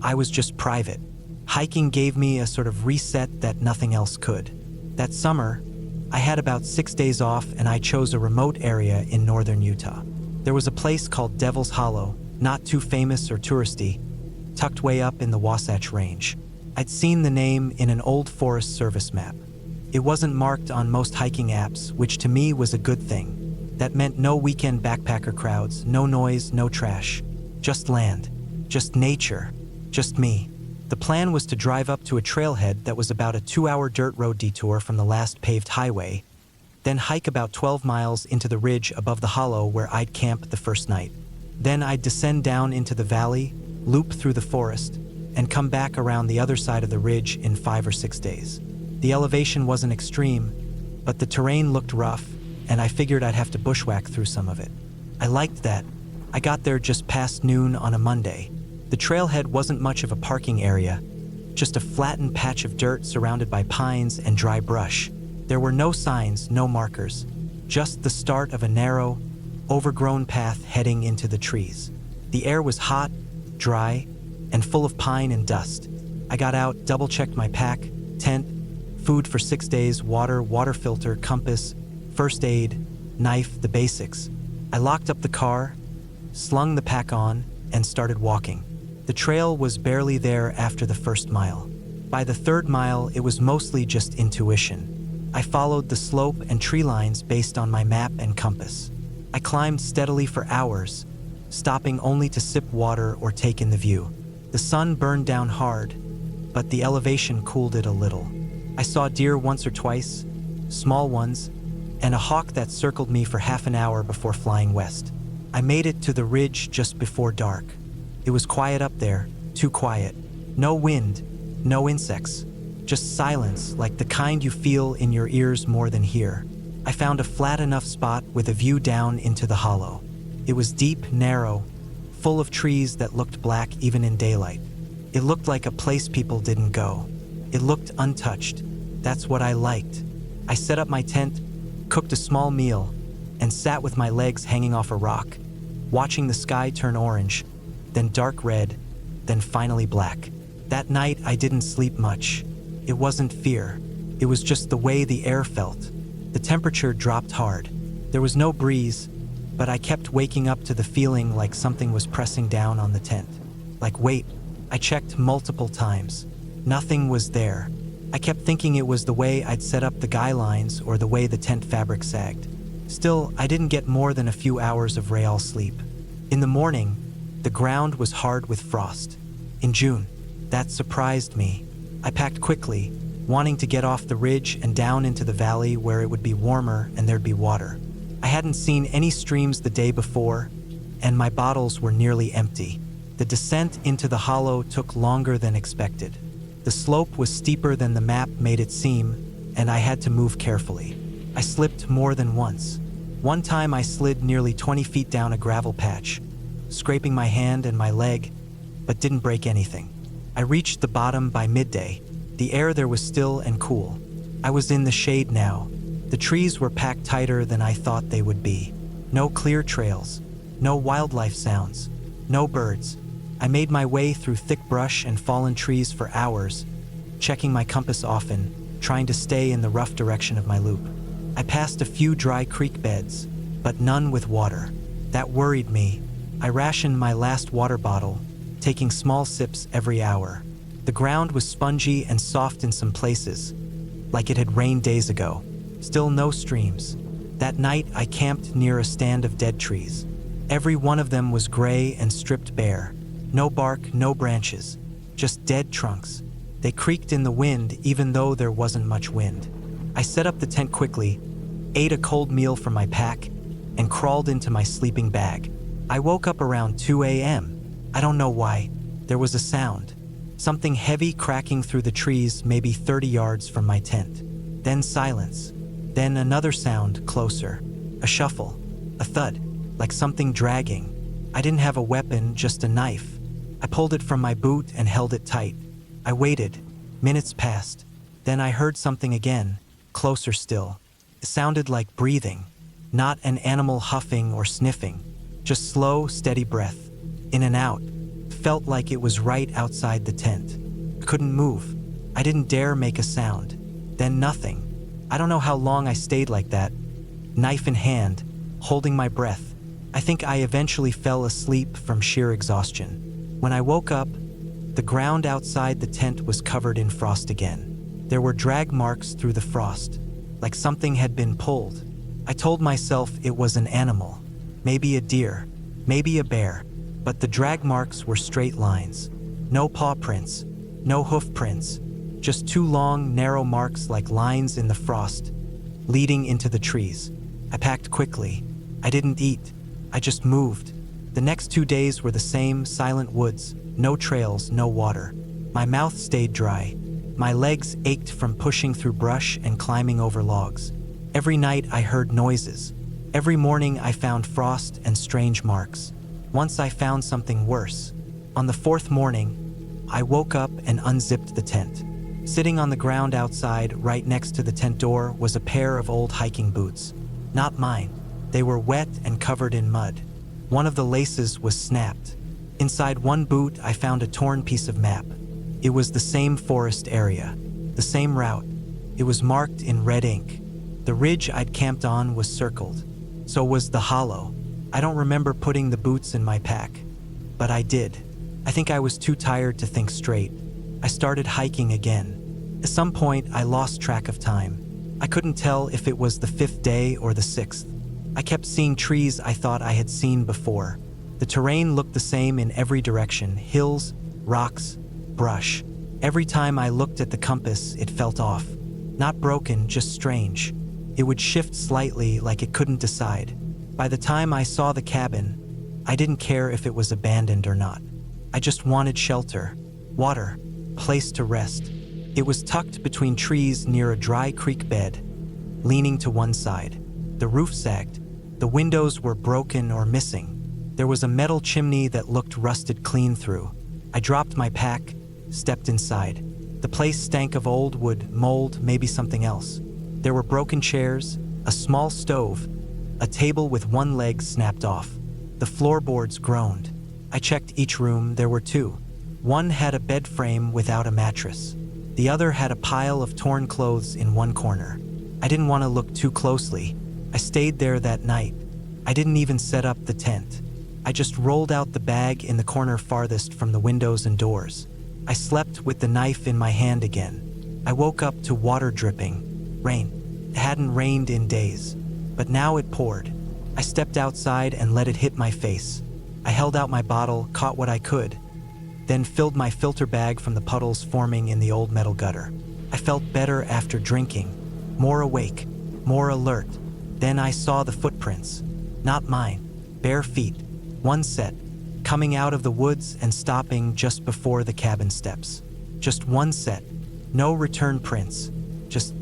I was just private. Hiking gave me a sort of reset that nothing else could. That summer, I had about 6 days off and I chose a remote area in northern Utah. There was a place called Devil's Hollow, not too famous or touristy, tucked way up in the Wasatch Range. I'd seen the name in an old Forest Service map. It wasn't marked on most hiking apps, which to me was a good thing. That meant no weekend backpacker crowds, no noise, no trash. Just land, just nature, just me. The plan was to drive up to a trailhead that was about a 2-hour dirt road detour from the last paved highway, then hike about 12 miles into the ridge above the hollow where I'd camp the first night. Then I'd descend down into the valley, loop through the forest, and come back around the other side of the ridge in 5 or 6 days. The elevation wasn't extreme, but the terrain looked rough, and I figured I'd have to bushwhack through some of it. I liked that. I got there just past noon on a Monday. The trailhead wasn't much of a parking area, just a flattened patch of dirt surrounded by pines and dry brush. There were no signs, no markers, just the start of a narrow, overgrown path heading into the trees. The air was hot, dry, and full of pine and dust. I got out, double-checked my pack, tent, food for 6 days, water filter, compass, first aid, knife, the basics. I locked up the car, slung the pack on, and started walking. The trail was barely there after the first mile. By the third mile, it was mostly just intuition. I followed the slope and tree lines based on my map and compass. I climbed steadily for hours, stopping only to sip water or take in the view. The sun burned down hard, but the elevation cooled it a little. I saw deer once or twice, small ones, and a hawk that circled me for half an hour before flying west. I made it to the ridge just before dark. It was quiet up there, too quiet. No wind, no insects, just silence like the kind you feel in your ears more than hear. I found a flat enough spot with a view down into the hollow. It was deep, narrow, full of trees that looked black even in daylight. It looked like a place people didn't go. It looked untouched. That's what I liked. I set up my tent, cooked a small meal, and sat with my legs hanging off a rock, watching the sky turn orange, then dark red, then finally black. That night, I didn't sleep much. It wasn't fear. It was just the way the air felt. The temperature dropped hard. There was no breeze, but I kept waking up to the feeling like something was pressing down on the tent. Like weight. I checked multiple times. Nothing was there. I kept thinking it was the way I'd set up the guy lines or the way the tent fabric sagged. Still, I didn't get more than a few hours of real sleep. In the morning, the ground was hard with frost. In June, that surprised me. I packed quickly, wanting to get off the ridge and down into the valley where it would be warmer and there'd be water. I hadn't seen any streams the day before, and my bottles were nearly empty. The descent into the hollow took longer than expected. The slope was steeper than the map made it seem, and I had to move carefully. I slipped more than once. One time I slid nearly 20 feet down a gravel patch, scraping my hand and my leg, but didn't break anything. I reached the bottom by midday. The air there was still and cool. I was in the shade now. The trees were packed tighter than I thought they would be. No clear trails, no wildlife sounds, no birds. I made my way through thick brush and fallen trees for hours, checking my compass often, trying to stay in the rough direction of my loop. I passed a few dry creek beds, but none with water. That worried me. I rationed my last water bottle, taking small sips every hour. The ground was spongy and soft in some places, like it had rained days ago. Still no streams. That night, I camped near a stand of dead trees. Every one of them was gray and stripped bare. No bark, no branches, just dead trunks. They creaked in the wind even though there wasn't much wind. I set up the tent quickly, ate a cold meal from my pack, and crawled into my sleeping bag. I woke up around 2 a.m. I don't know why. There was a sound. Something heavy cracking through the trees maybe 30 yards from my tent. Then silence. Then another sound closer. A shuffle. A thud. Like something dragging. I didn't have a weapon, just a knife. I pulled it from my boot and held it tight. I waited. Minutes passed. Then I heard something again, closer still. It sounded like breathing. Not an animal huffing or sniffing, just slow, steady breath, in and out. Felt like it was right outside the tent. Couldn't move. I didn't dare make a sound. Then nothing. I don't know how long I stayed like that, knife in hand, holding my breath. I think I eventually fell asleep from sheer exhaustion. When I woke up, the ground outside the tent was covered in frost again. There were drag marks through the frost, like something had been pulled. I told myself it was an animal, maybe a deer, maybe a bear, but the drag marks were straight lines. No paw prints, no hoof prints, just two long, narrow marks like lines in the frost, leading into the trees. I packed quickly. I didn't eat. I just moved. The next 2 days were the same silent woods, no trails, no water. My mouth stayed dry. My legs ached from pushing through brush and climbing over logs. Every night I heard noises. Every morning I found frost and strange marks. Once I found something worse. On the 4th morning, I woke up and unzipped the tent. Sitting on the ground outside, right next to the tent door, was a pair of old hiking boots. Not mine. They were wet and covered in mud. One of the laces was snapped. Inside one boot, I found a torn piece of map. It was the same forest area, the same route. It was marked in red ink. The ridge I'd camped on was circled. So was the hollow. I don't remember putting the boots in my pack, but I did. I think I was too tired to think straight. I started hiking again. At some point, I lost track of time. I couldn't tell if it was the 5th day or the 6th. I kept seeing trees I thought I had seen before. The terrain looked the same in every direction: hills, rocks, brush. Every time I looked at the compass, it felt off. Not broken, just strange. It would shift slightly, like it couldn't decide. By the time I saw the cabin, I didn't care if it was abandoned or not. I just wanted shelter, water, place to rest. It was tucked between trees near a dry creek bed, leaning to one side. The roof sagged. The windows were broken or missing. There was a metal chimney that looked rusted clean through. I dropped my pack, stepped inside. The place stank of old wood, mold, maybe something else. There were broken chairs, a small stove, a table with one leg snapped off. The floorboards groaned. I checked each room. There were 2. One had a bed frame without a mattress. The other had a pile of torn clothes in one corner. I didn't want to look too closely. I stayed there that night. I didn't even set up the tent. I just rolled out the bag in the corner farthest from the windows and doors. I slept with the knife in my hand again. I woke up to water dripping. Rain. It hadn't rained in days, but now it poured. I stepped outside and let it hit my face. I held out my bottle, caught what I could, then filled my filter bag from the puddles forming in the old metal gutter. I felt better after drinking, more awake, more alert. Then I saw the footprints. Not mine. Bare feet. One set, coming out of the woods and stopping just before the cabin steps. Just one set. No return prints. Just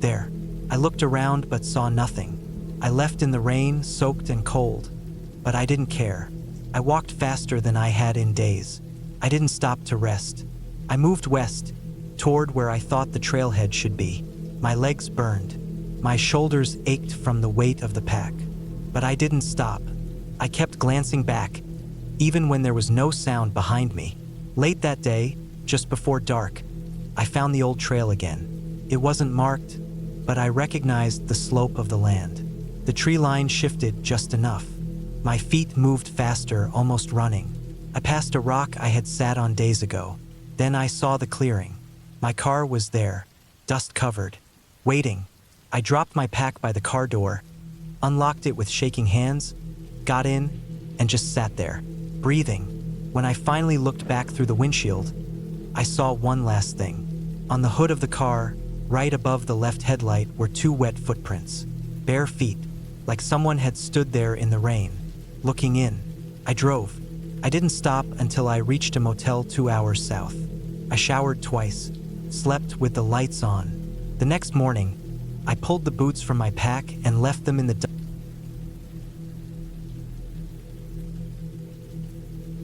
there. I looked around but saw nothing. I left in the rain, soaked and cold, but I didn't care. I walked faster than I had in days. I didn't stop to rest. I moved west, toward where I thought the trailhead should be. My legs burned. My shoulders ached from the weight of the pack. But I didn't stop. I kept glancing back, even when there was no sound behind me. Late that day, just before dark, I found the old trail again. It wasn't marked, but I recognized the slope of the land. The tree line shifted just enough. My feet moved faster, almost running. I passed a rock I had sat on days ago. Then I saw the clearing. My car was there, dust-covered, waiting. I dropped my pack by the car door, unlocked it with shaking hands, got in, and just sat there, breathing. When I finally looked back through the windshield, I saw one last thing. On the hood of the car, right above the left headlight, were 2 wet footprints. Bare feet, like someone had stood there in the rain, looking in. I drove. I didn't stop until I reached a motel 2 hours south. I showered twice, slept with the lights on. The next morning, I pulled the boots from my pack and left them in the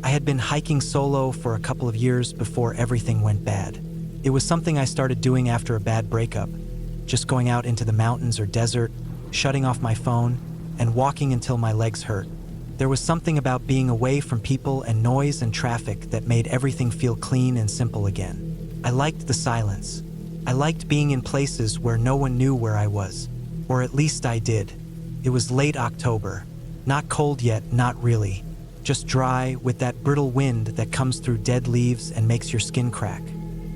I had been hiking solo for a couple of years before everything went bad. It was something I started doing after a bad breakup, just going out into the mountains or desert, shutting off my phone, and walking until my legs hurt. There was something about being away from people and noise and traffic that made everything feel clean and simple again. I liked the silence. I liked being in places where no one knew where I was, or at least I did. It was late October. Not cold yet, not really. Just dry, with that brittle wind that comes through dead leaves and makes your skin crack.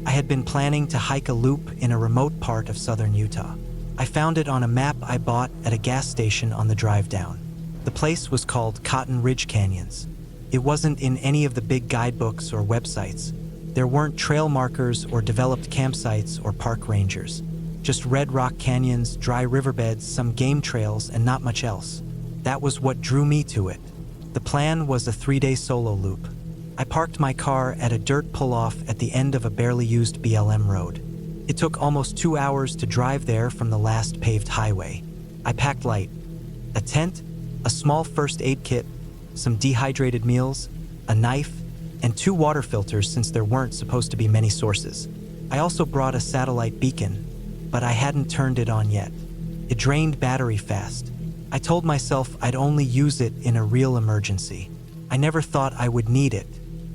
I had been planning to hike a loop in a remote part of southern Utah. I found it on a map I bought at a gas station on the drive down. The place was called Cotton Ridge Canyons. It wasn't in any of the big guidebooks or websites. There weren't trail markers or developed campsites or park rangers. Just red rock canyons, dry riverbeds, some game trails, and not much else. That was what drew me to it. The plan was a 3-day solo loop. I parked my car at a dirt pull-off at the end of a barely used BLM road. It took almost 2 hours to drive there from the last paved highway. I packed light: a tent, a small first aid kit, some dehydrated meals, a knife, and 2 water filters since there weren't supposed to be many sources. I also brought a satellite beacon, but I hadn't turned it on yet. It drained battery fast. I told myself I'd only use it in a real emergency. I never thought I would need it.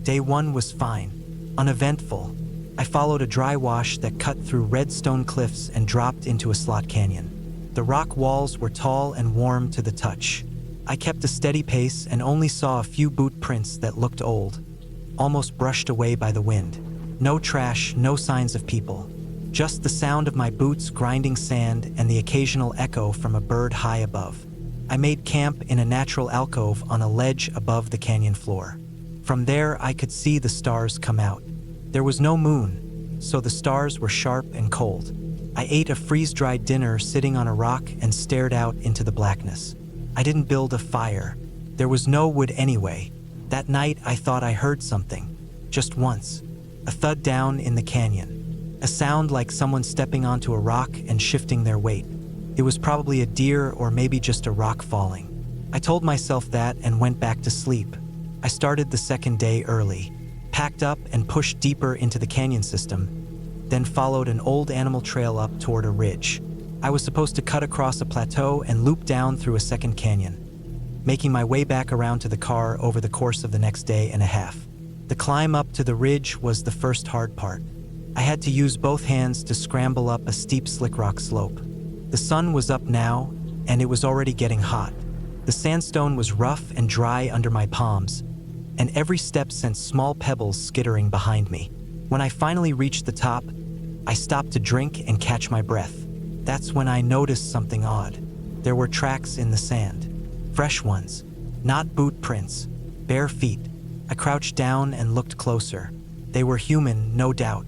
Day 1 was fine, uneventful. I followed a dry wash that cut through red stone cliffs and dropped into a slot canyon. The rock walls were tall and warm to the touch. I kept a steady pace and only saw a few boot prints that looked old, almost brushed away by the wind. No trash, no signs of people. Just the sound of my boots grinding sand and the occasional echo from a bird high above. I made camp in a natural alcove on a ledge above the canyon floor. From there, I could see the stars come out. There was no moon, so the stars were sharp and cold. I ate a freeze-dried dinner sitting on a rock and stared out into the blackness. I didn't build a fire. There was no wood anyway. That night, I thought I heard something. Just once. A thud down in the canyon. A sound like someone stepping onto a rock and shifting their weight. It was probably a deer or maybe just a rock falling. I told myself that and went back to sleep. I started the second day early, packed up and pushed deeper into the canyon system, then followed an old animal trail up toward a ridge. I was supposed to cut across a plateau and loop down through a second canyon, making my way back around to the car over the course of the next day and a half. The climb up to the ridge was the first hard part. I had to use both hands to scramble up a steep slick rock slope. The sun was up now, and it was already getting hot. The sandstone was rough and dry under my palms, and every step sent small pebbles skittering behind me. When I finally reached the top, I stopped to drink and catch my breath. That's when I noticed something odd. There were tracks in the sand. Fresh ones, not boot prints, bare feet. I crouched down and looked closer. They were human, no doubt,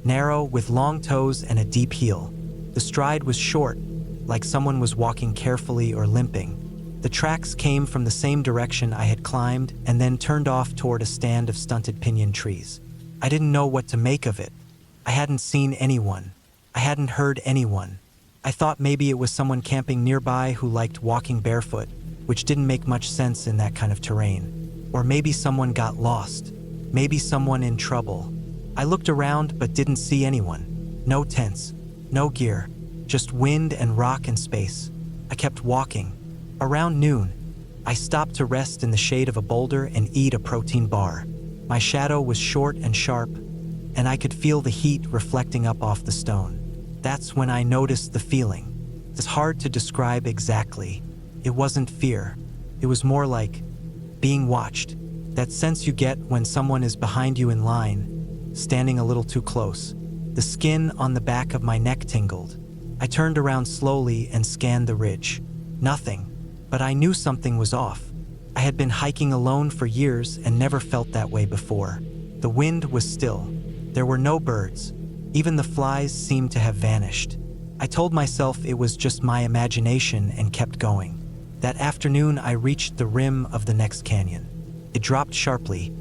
narrow with long toes and a deep heel. The stride was short, like someone was walking carefully or limping. The tracks came from the same direction I had climbed and then turned off toward a stand of stunted pinyon trees. I didn't know what to make of it. I hadn't seen anyone. I hadn't heard anyone. I thought maybe it was someone camping nearby who liked walking barefoot, which didn't make much sense in that kind of terrain. Or maybe someone got lost. Maybe someone in trouble. I looked around but didn't see anyone. No tents, no gear, just wind and rock and space. I kept walking. Around noon, I stopped to rest in the shade of a boulder and eat a protein bar. My shadow was short and sharp, and I could feel the heat reflecting up off the stone. That's when I noticed the feeling. It's hard to describe exactly. It wasn't fear. It was more like being watched. That sense you get when someone is behind you in line, standing a little too close. The skin on the back of my neck tingled. I turned around slowly and scanned the ridge. Nothing. But I knew something was off. I had been hiking alone for years and never felt that way before. The wind was still. There were no birds. Even the flies seemed to have vanished. I told myself it was just my imagination and kept going. That afternoon, I reached the rim of the next canyon. It dropped sharply,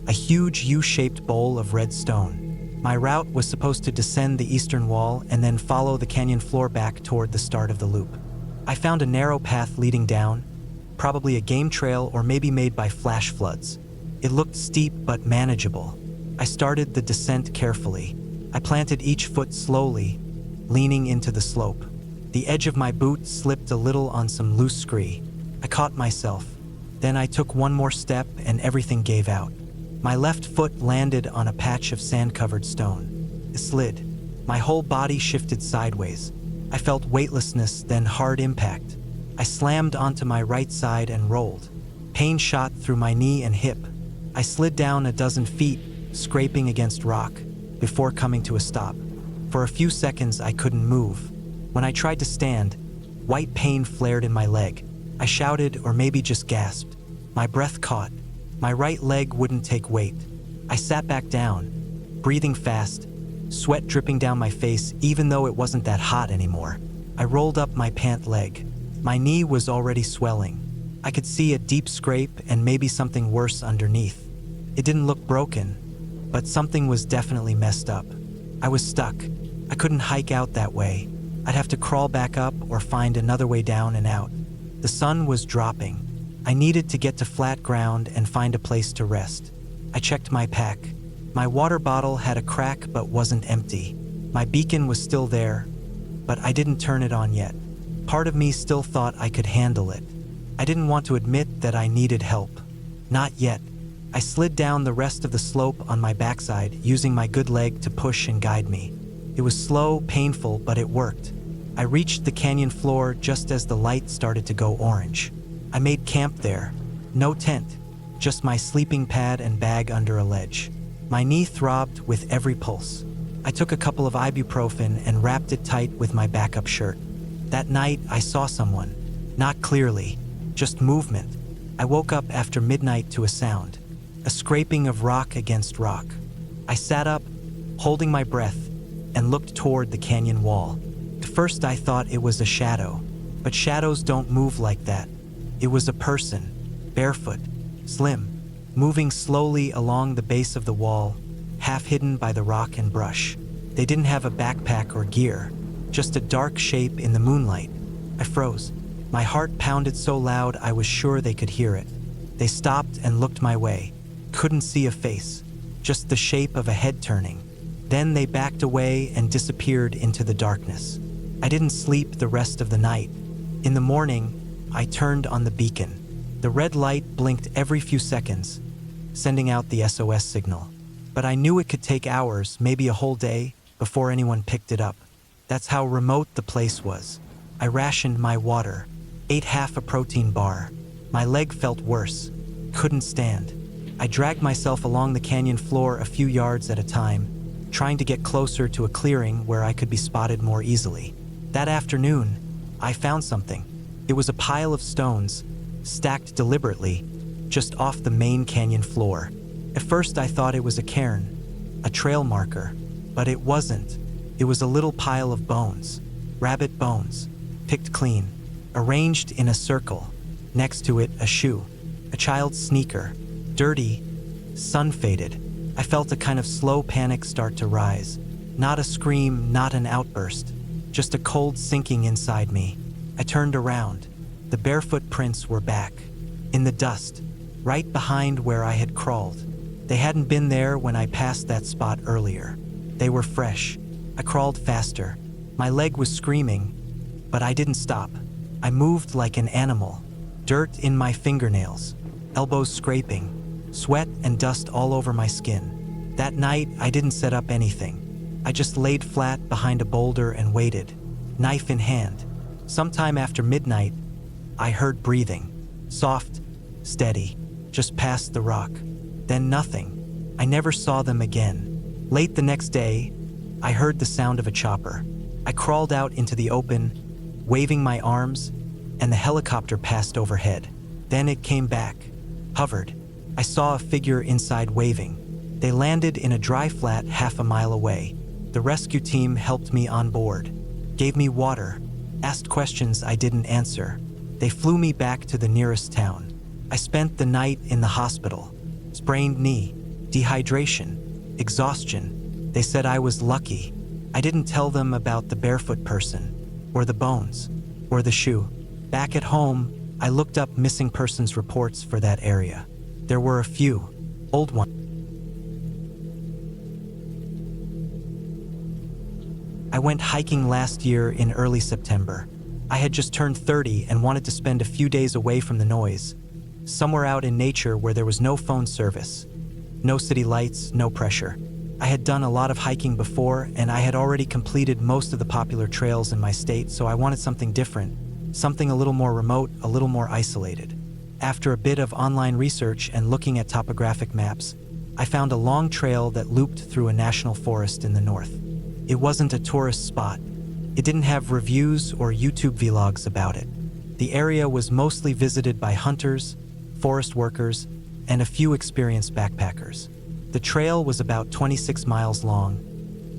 a huge U-shaped bowl of red stone. My route was supposed to descend the eastern wall and then follow the canyon floor back toward the start of the loop. I found a narrow path leading down, probably a game trail or maybe made by flash floods. It looked steep but manageable. I started the descent carefully. I planted each foot slowly, leaning into the slope. The edge of my boot slipped a little on some loose scree. I caught myself. Then I took one more step and everything gave out. My left foot landed on a patch of sand-covered stone. It slid. My whole body shifted sideways. I felt weightlessness, then hard impact. I slammed onto my right side and rolled. Pain shot through my knee and hip. I slid down a dozen feet, scraping against rock, before coming to a stop. For a few seconds, I couldn't move. When I tried to stand, white pain flared in my leg. I shouted, or maybe just gasped. My breath caught. My right leg wouldn't take weight. I sat back down, breathing fast, sweat dripping down my face even though it wasn't that hot anymore. I rolled up my pant leg. My knee was already swelling. I could see a deep scrape and maybe something worse underneath. It didn't look broken, but something was definitely messed up. I was stuck. I couldn't hike out that way. I'd have to crawl back up or find another way down and out. The sun was dropping. I needed to get to flat ground and find a place to rest. I checked my pack. My water bottle had a crack but wasn't empty. My beacon was still there, but I didn't turn it on yet. Part of me still thought I could handle it. I didn't want to admit that I needed help. Not yet. I slid down the rest of the slope on my backside, using my good leg to push and guide me. It was slow, painful, but it worked. I reached the canyon floor just as the light started to go orange. I made camp there. No tent, just my sleeping pad and bag under a ledge. My knee throbbed with every pulse. I took a couple of ibuprofen and wrapped it tight with my backup shirt. That night, I saw someone. Not clearly, just movement. I woke up after midnight to a sound, a scraping of rock against rock. I sat up, holding my breath, and looked toward the canyon wall. At first, I thought it was a shadow, but shadows don't move like that. It was a person, barefoot, slim, moving slowly along the base of the wall, half hidden by the rock and brush. They didn't have a backpack or gear, just a dark shape in the moonlight. I froze. My heart pounded so loud I was sure they could hear it. They stopped and looked my way. Couldn't see a face, just the shape of a head turning. Then they backed away and disappeared into the darkness. I didn't sleep the rest of the night. In the morning, I turned on the beacon. The red light blinked every few seconds, sending out the SOS signal. But I knew it could take hours, maybe a whole day, before anyone picked it up. That's how remote the place was. I rationed my water, ate half a protein bar. My leg felt worse, couldn't stand. I dragged myself along the canyon floor a few yards at a time, trying to get closer to a clearing where I could be spotted more easily. That afternoon, I found something. It was a pile of stones, stacked deliberately, just off the main canyon floor. At first I thought it was a cairn, a trail marker, but it wasn't. It was a little pile of bones, rabbit bones, picked clean, arranged in a circle. Next to it, a shoe, a child's sneaker, dirty, sun-faded. I felt a kind of slow panic start to rise. Not a scream, not an outburst, just a cold sinking inside me. I turned around. The barefoot prints were back, in the dust, right behind where I had crawled. They hadn't been there when I passed that spot earlier. They were fresh. I crawled faster. My leg was screaming, but I didn't stop. I moved like an animal, dirt in my fingernails, elbows scraping, sweat and dust all over my skin. That night, I didn't set up anything. I just laid flat behind a boulder and waited, knife in hand. Sometime after midnight, I heard breathing, soft, steady, just past the rock. Then nothing. I never saw them again. Late the next day, I heard the sound of a chopper. I crawled out into the open, waving my arms, and the helicopter passed overhead. Then it came back, hovered. I saw a figure inside waving. They landed in a dry flat half a mile away. The rescue team helped me on board, gave me water, asked questions I didn't answer. They flew me back to the nearest town. I spent the night in the hospital. Sprained knee, dehydration, exhaustion. They said I was lucky. I didn't tell them about the barefoot person, or the bones, or the shoe. Back at home, I looked up missing persons reports for that area. There were a few, old ones. I went hiking last year in early September. I had just turned 30 and wanted to spend a few days away from the noise, somewhere out in nature where there was no phone service, no city lights, no pressure. I had done a lot of hiking before, and I had already completed most of the popular trails in my state, so I wanted something different, something a little more remote, a little more isolated. After a bit of online research and looking at topographic maps, I found a long trail that looped through a national forest in the north. It wasn't a tourist spot. It didn't have reviews or YouTube vlogs about it. The area was mostly visited by hunters, forest workers, and a few experienced backpackers. The trail was about 26 miles long,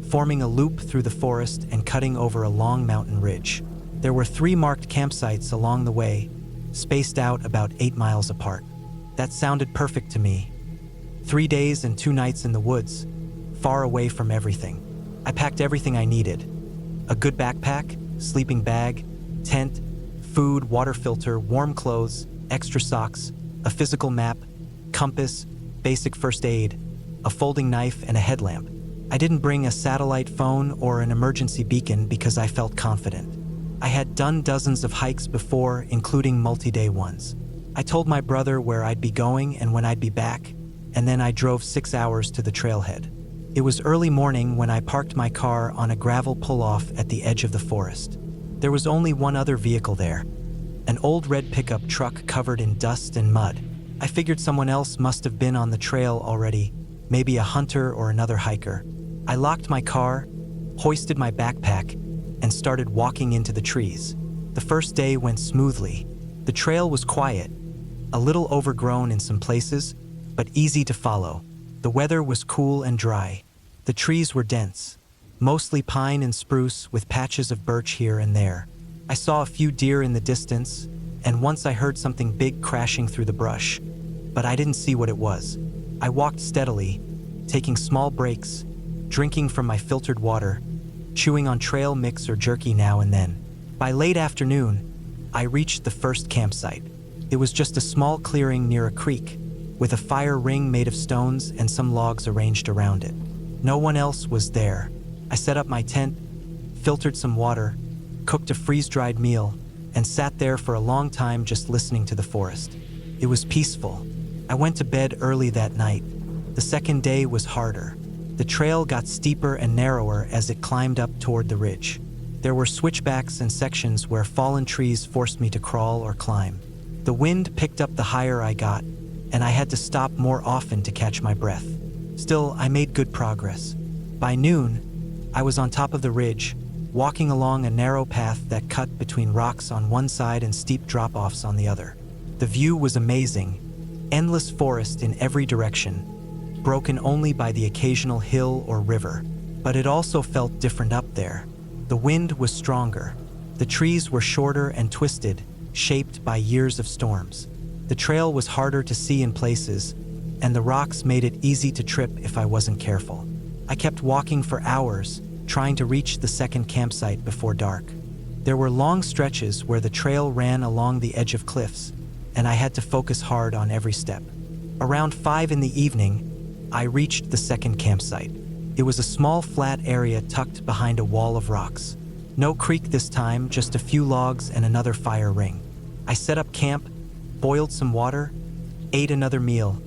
forming a loop through the forest and cutting over a long mountain ridge. There were 3 marked campsites along the way, spaced out about 8 miles apart. That sounded perfect to me. 3 days and 2 nights in the woods, far away from everything. I packed everything I needed. A good backpack, sleeping bag, tent, food, water filter, warm clothes, extra socks, a physical map, compass, basic first aid, a folding knife, and a headlamp. I didn't bring a satellite phone or an emergency beacon because I felt confident. I had done dozens of hikes before, including multi-day ones. I told my brother where I'd be going and when I'd be back, and then I drove 6 hours to the trailhead. It was early morning when I parked my car on a gravel pull-off at the edge of the forest. There was only one other vehicle there, an old red pickup truck covered in dust and mud. I figured someone else must have been on the trail already, maybe a hunter or another hiker. I locked my car, hoisted my backpack, and started walking into the trees. The first day went smoothly. The trail was quiet, a little overgrown in some places, but easy to follow. The weather was cool and dry. The trees were dense, mostly pine and spruce with patches of birch here and there. I saw a few deer in the distance, and once I heard something big crashing through the brush, but I didn't see what it was. I walked steadily, taking small breaks, drinking from my filtered water, chewing on trail mix or jerky now and then. By late afternoon, I reached the first campsite. It was just a small clearing near a creek, with a fire ring made of stones and some logs arranged around it. No one else was there. I set up my tent, filtered some water, cooked a freeze-dried meal, and sat there for a long time just listening to the forest. It was peaceful. I went to bed early that night. The second day was harder. The trail got steeper and narrower as it climbed up toward the ridge. There were switchbacks and sections where fallen trees forced me to crawl or climb. The wind picked up the higher I got, and I had to stop more often to catch my breath. Still, I made good progress. By noon, I was on top of the ridge, walking along a narrow path that cut between rocks on one side and steep drop-offs on the other. The view was amazing, endless forest in every direction, broken only by the occasional hill or river. But it also felt different up there. The wind was stronger. The trees were shorter and twisted, shaped by years of storms. The trail was harder to see in places, and the rocks made it easy to trip if I wasn't careful. I kept walking for hours, trying to reach the second campsite before dark. There were long stretches where the trail ran along the edge of cliffs, and I had to focus hard on every step. Around 5 in the evening, I reached the second campsite. It was a small flat area tucked behind a wall of rocks. No creek this time, just a few logs and another fire ring. I set up camp, boiled some water, ate another meal,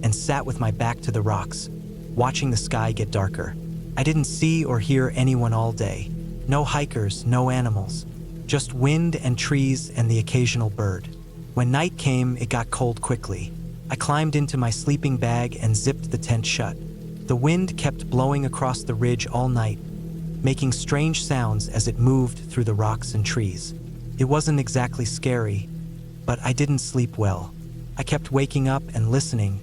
and sat with my back to the rocks, watching the sky get darker. I didn't see or hear anyone all day. No hikers, no animals, just wind and trees and the occasional bird. When night came, it got cold quickly. I climbed into my sleeping bag and zipped the tent shut. The wind kept blowing across the ridge all night, making strange sounds as it moved through the rocks and trees. It wasn't exactly scary, but I didn't sleep well. I kept waking up and listening,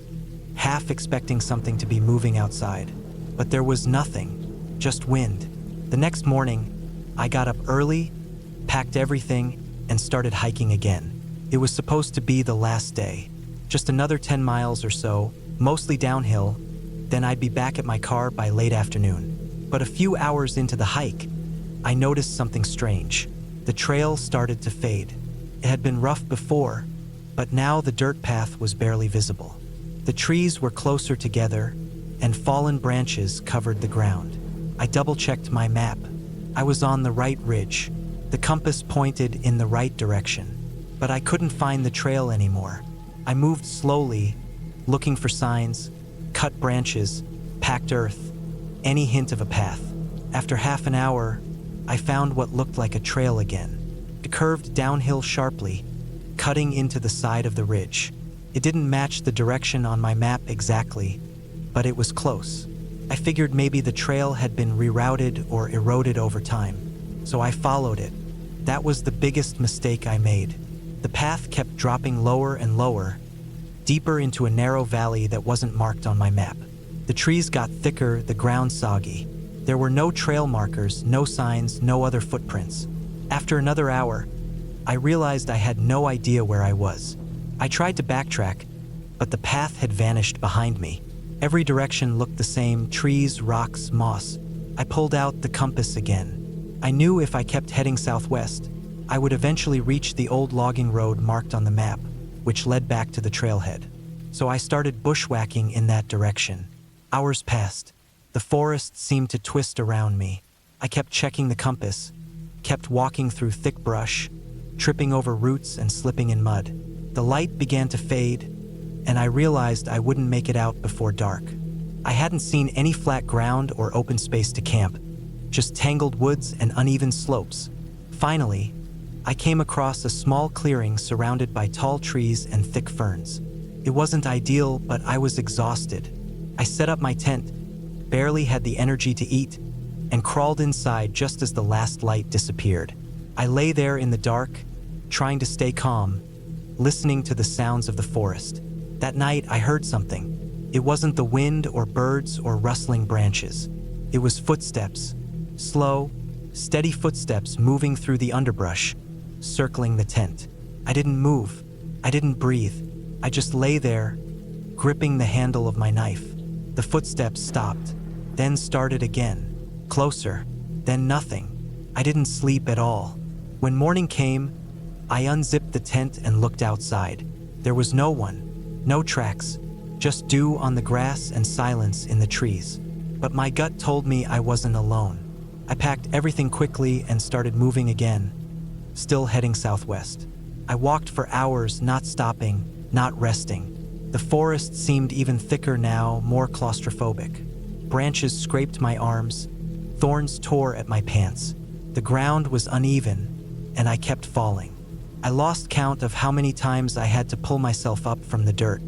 half expecting something to be moving outside. But there was nothing, just wind. The next morning, I got up early, packed everything, and started hiking again. It was supposed to be the last day. Just another 10 miles or so, mostly downhill, then I'd be back at my car by late afternoon. But a few hours into the hike, I noticed something strange. The trail started to fade. It had been rough before, but now the dirt path was barely visible. The trees were closer together, and fallen branches covered the ground. I double-checked my map. I was on the right ridge, The compass pointed in the right direction, but I couldn't find the trail anymore. I moved slowly, looking for signs, cut branches, packed earth, any hint of a path. After half an hour, I found what looked like a trail again. It curved downhill sharply, cutting into the side of the ridge. It didn't match the direction on my map exactly, but it was close. I figured maybe the trail had been rerouted or eroded over time, so I followed it. That was the biggest mistake I made. The path kept dropping lower and lower, deeper into a narrow valley that wasn't marked on my map. The trees got thicker, the ground soggy. There were no trail markers, no signs, no other footprints. After another hour, I realized I had no idea where I was. I tried to backtrack, but the path had vanished behind me. Every direction looked the same: trees, rocks, moss. I pulled out the compass again. I knew if I kept heading southwest, I would eventually reach the old logging road marked on the map, which led back to the trailhead. So I started bushwhacking in that direction. Hours passed. The forest seemed to twist around me. I kept checking the compass, kept walking through thick brush, tripping over roots and slipping in mud. The light began to fade, and I realized I wouldn't make it out before dark. I hadn't seen any flat ground or open space to camp, just tangled woods and uneven slopes. Finally, I came across a small clearing surrounded by tall trees and thick ferns. It wasn't ideal, but I was exhausted. I set up my tent, barely had the energy to eat, and crawled inside just as the last light disappeared. I lay there in the dark, trying to stay calm, listening to the sounds of the forest. That night, I heard something. It wasn't the wind or birds or rustling branches. It was footsteps, slow, steady footsteps moving through the underbrush, circling the tent. I didn't move. I didn't breathe. I just lay there, gripping the handle of my knife. The footsteps stopped, then started again. Closer, then nothing. I didn't sleep at all. When morning came, I unzipped the tent and looked outside. There was no one, no tracks, just dew on the grass and silence in the trees. But my gut told me I wasn't alone. I packed everything quickly and started moving again, still heading southwest. I walked for hours, not stopping, not resting. The forest seemed even thicker now, more claustrophobic. Branches scraped my arms, thorns tore at my pants. The ground was uneven, and I kept falling. I lost count of how many times I had to pull myself up from the dirt.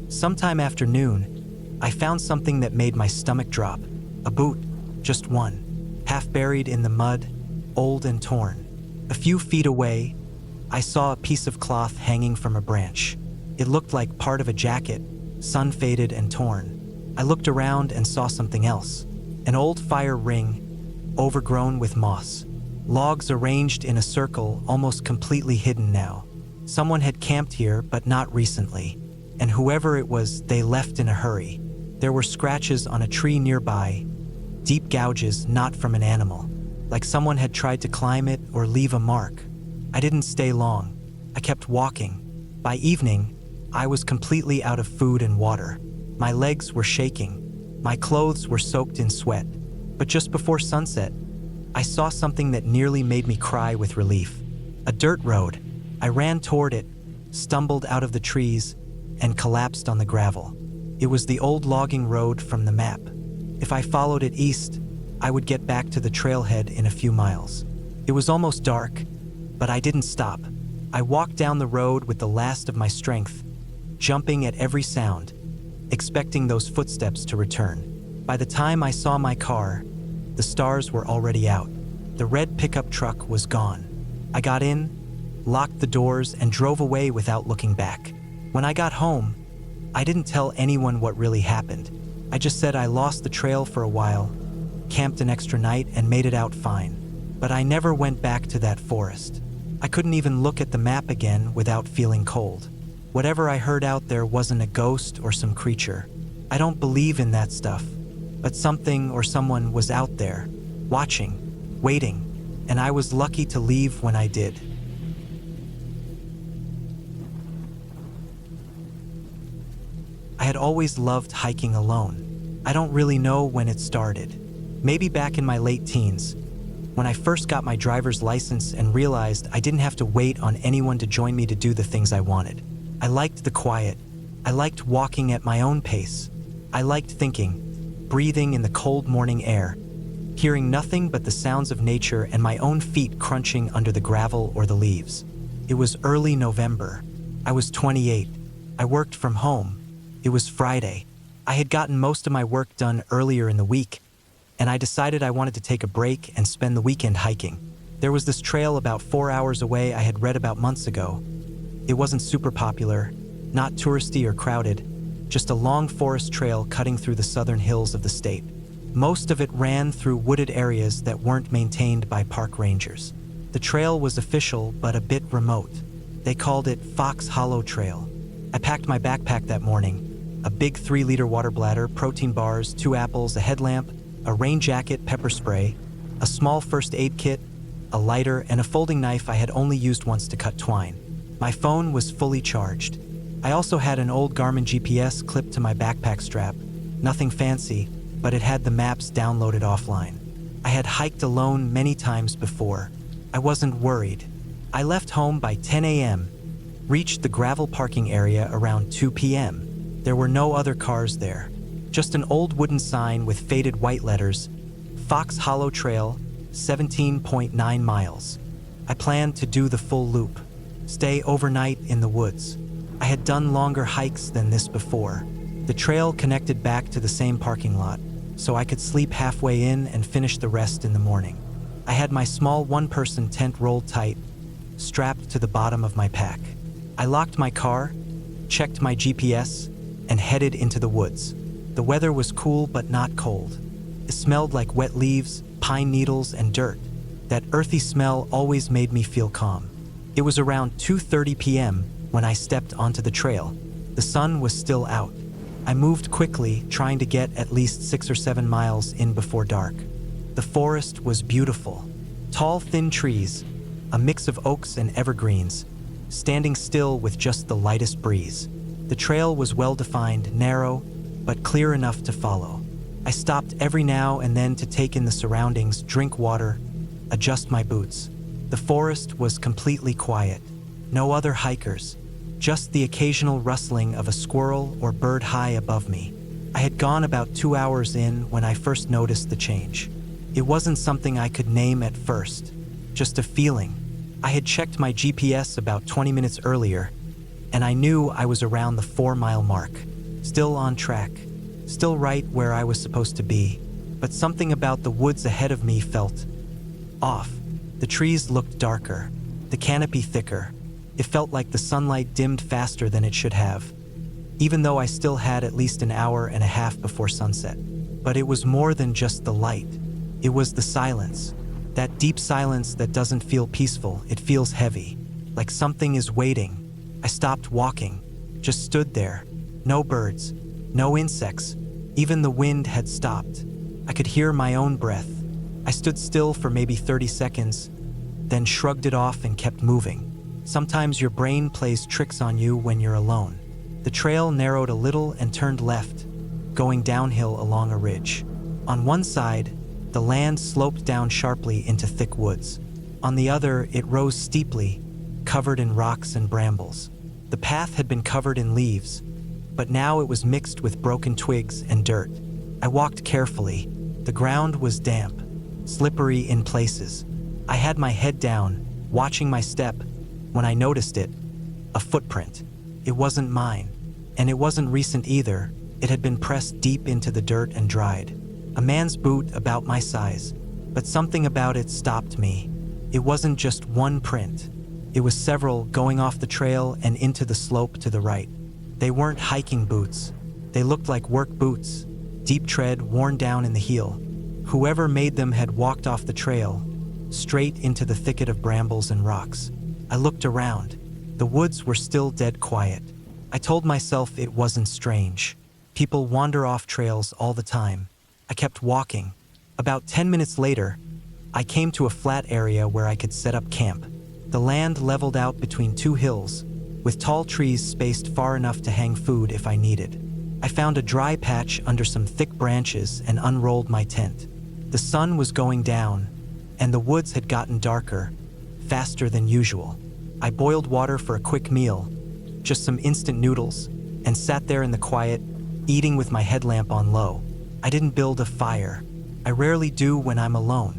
Sometime after noon, I found something that made my stomach drop. A boot, just one, half buried in the mud, old and torn. A few feet away, I saw a piece of cloth hanging from a branch. It looked like part of a jacket, sun-faded and torn. I looked around and saw something else. An old fire ring, overgrown with moss. Logs arranged in a circle, almost completely hidden now. Someone had camped here, but not recently. And whoever it was, they left in a hurry. There were scratches on a tree nearby, deep gouges not from an animal, like someone had tried to climb it or leave a mark. I didn't stay long. I kept walking. By evening, I was completely out of food and water. My legs were shaking. My clothes were soaked in sweat. But just before sunset, I saw something that nearly made me cry with relief. A dirt road. I ran toward it, stumbled out of the trees, and collapsed on the gravel. It was the old logging road from the map. If I followed it east, I would get back to the trailhead in a few miles. It was almost dark, but I didn't stop. I walked down the road with the last of my strength, jumping at every sound, expecting those footsteps to return. By the time I saw my car, the stars were already out. The red pickup truck was gone. I got in, locked the doors, and drove away without looking back. When I got home, I didn't tell anyone what really happened. I just said I lost the trail for a while, camped an extra night, and made it out fine. But I never went back to that forest. I couldn't even look at the map again without feeling cold. Whatever I heard out there wasn't a ghost or some creature. I don't believe in that stuff, but something or someone was out there, watching, waiting, and I was lucky to leave when I did. I had always loved hiking alone. I don't really know when it started. Maybe back in my late teens, When I first got my driver's license and realized I didn't have to wait on anyone to join me to do the things I wanted. I liked the quiet. I liked walking at my own pace. I liked thinking, breathing in the cold morning air, hearing nothing but the sounds of nature and my own feet crunching under the gravel or the leaves. It was early November. I was 28. I worked from home. It was Friday. I had gotten most of my work done earlier in the week, and I decided I wanted to take a break and spend the weekend hiking. There was this trail about 4 hours away I had read about months ago. It wasn't super popular, not touristy or crowded, just a long forest trail cutting through the southern hills of the state. Most of it ran through wooded areas that weren't maintained by park rangers. The trail was official but a bit remote. They called it Fox Hollow Trail. I packed my backpack that morning, a big 3-liter water bladder, protein bars, 2 apples, a headlamp, a rain jacket, pepper spray, a small first aid kit, a lighter, and a folding knife I had only used once to cut twine. My phone was fully charged. I also had an old Garmin GPS clipped to my backpack strap. Nothing fancy, but it had the maps downloaded offline. I had hiked alone many times before. I wasn't worried. I left home by 10 a.m., reached the gravel parking area around 2 p.m. There were no other cars there, just an old wooden sign with faded white letters, Fox Hollow Trail, 17.9 miles. I planned to do the full loop, stay overnight in the woods. I had done longer hikes than this before. The trail connected back to the same parking lot, so I could sleep halfway in and finish the rest in the morning. I had my small one-person tent rolled tight, strapped to the bottom of my pack. I locked my car, checked my GPS, and headed into the woods. The weather was cool but not cold. It smelled like wet leaves, pine needles, and dirt. That earthy smell always made me feel calm. It was around 2:30 p.m. when I stepped onto the trail. The sun was still out. I moved quickly, trying to get at least 6 or 7 miles in before dark. The forest was beautiful. Tall, thin trees, a mix of oaks and evergreens, standing still with just the lightest breeze. The trail was well-defined, narrow, but clear enough to follow. I stopped every now and then to take in the surroundings, drink water, adjust my boots. The forest was completely quiet. No other hikers, just the occasional rustling of a squirrel or bird high above me. I had gone about 2 hours in when I first noticed the change. It wasn't something I could name at first, just a feeling. I had checked my GPS about 20 minutes earlier, and I knew I was around the 4-mile mark. Still on track, still right where I was supposed to be, but something about the woods ahead of me felt off. The trees looked darker, the canopy thicker. It felt like the sunlight dimmed faster than it should have, even though I still had at least an hour and a half before sunset. But it was more than just the light. It was the silence. That deep silence that doesn't feel peaceful, it feels heavy, like something is waiting. I stopped walking, just stood there. No birds, no insects, even the wind had stopped. I could hear my own breath. I stood still for maybe 30 seconds, then shrugged it off and kept moving. Sometimes your brain plays tricks on you when you're alone. The trail narrowed a little and turned left, going downhill along a ridge. On one side, the land sloped down sharply into thick woods. On the other, it rose steeply, covered in rocks and brambles. The path had been covered in leaves, but now it was mixed with broken twigs and dirt. I walked carefully. The ground was damp, slippery in places. I had my head down, watching my step, when I noticed it, a footprint. It wasn't mine, and it wasn't recent either. It had been pressed deep into the dirt and dried. A man's boot about my size, but something about it stopped me. It wasn't just one print. It was several going off the trail and into the slope to the right. They weren't hiking boots. They looked like work boots, deep tread, worn down in the heel. Whoever made them had walked off the trail, straight into the thicket of brambles and rocks. I looked around. The woods were still dead quiet. I told myself it wasn't strange. People wander off trails all the time. I kept walking. About 10 minutes later, I came to a flat area where I could set up camp. The land leveled out between 2 hills, with tall trees spaced far enough to hang food if I needed. I found a dry patch under some thick branches and unrolled my tent. The sun was going down, and the woods had gotten darker, faster than usual. I boiled water for a quick meal, just some instant noodles, and sat there in the quiet, eating with my headlamp on low. I didn't build a fire. I rarely do when I'm alone.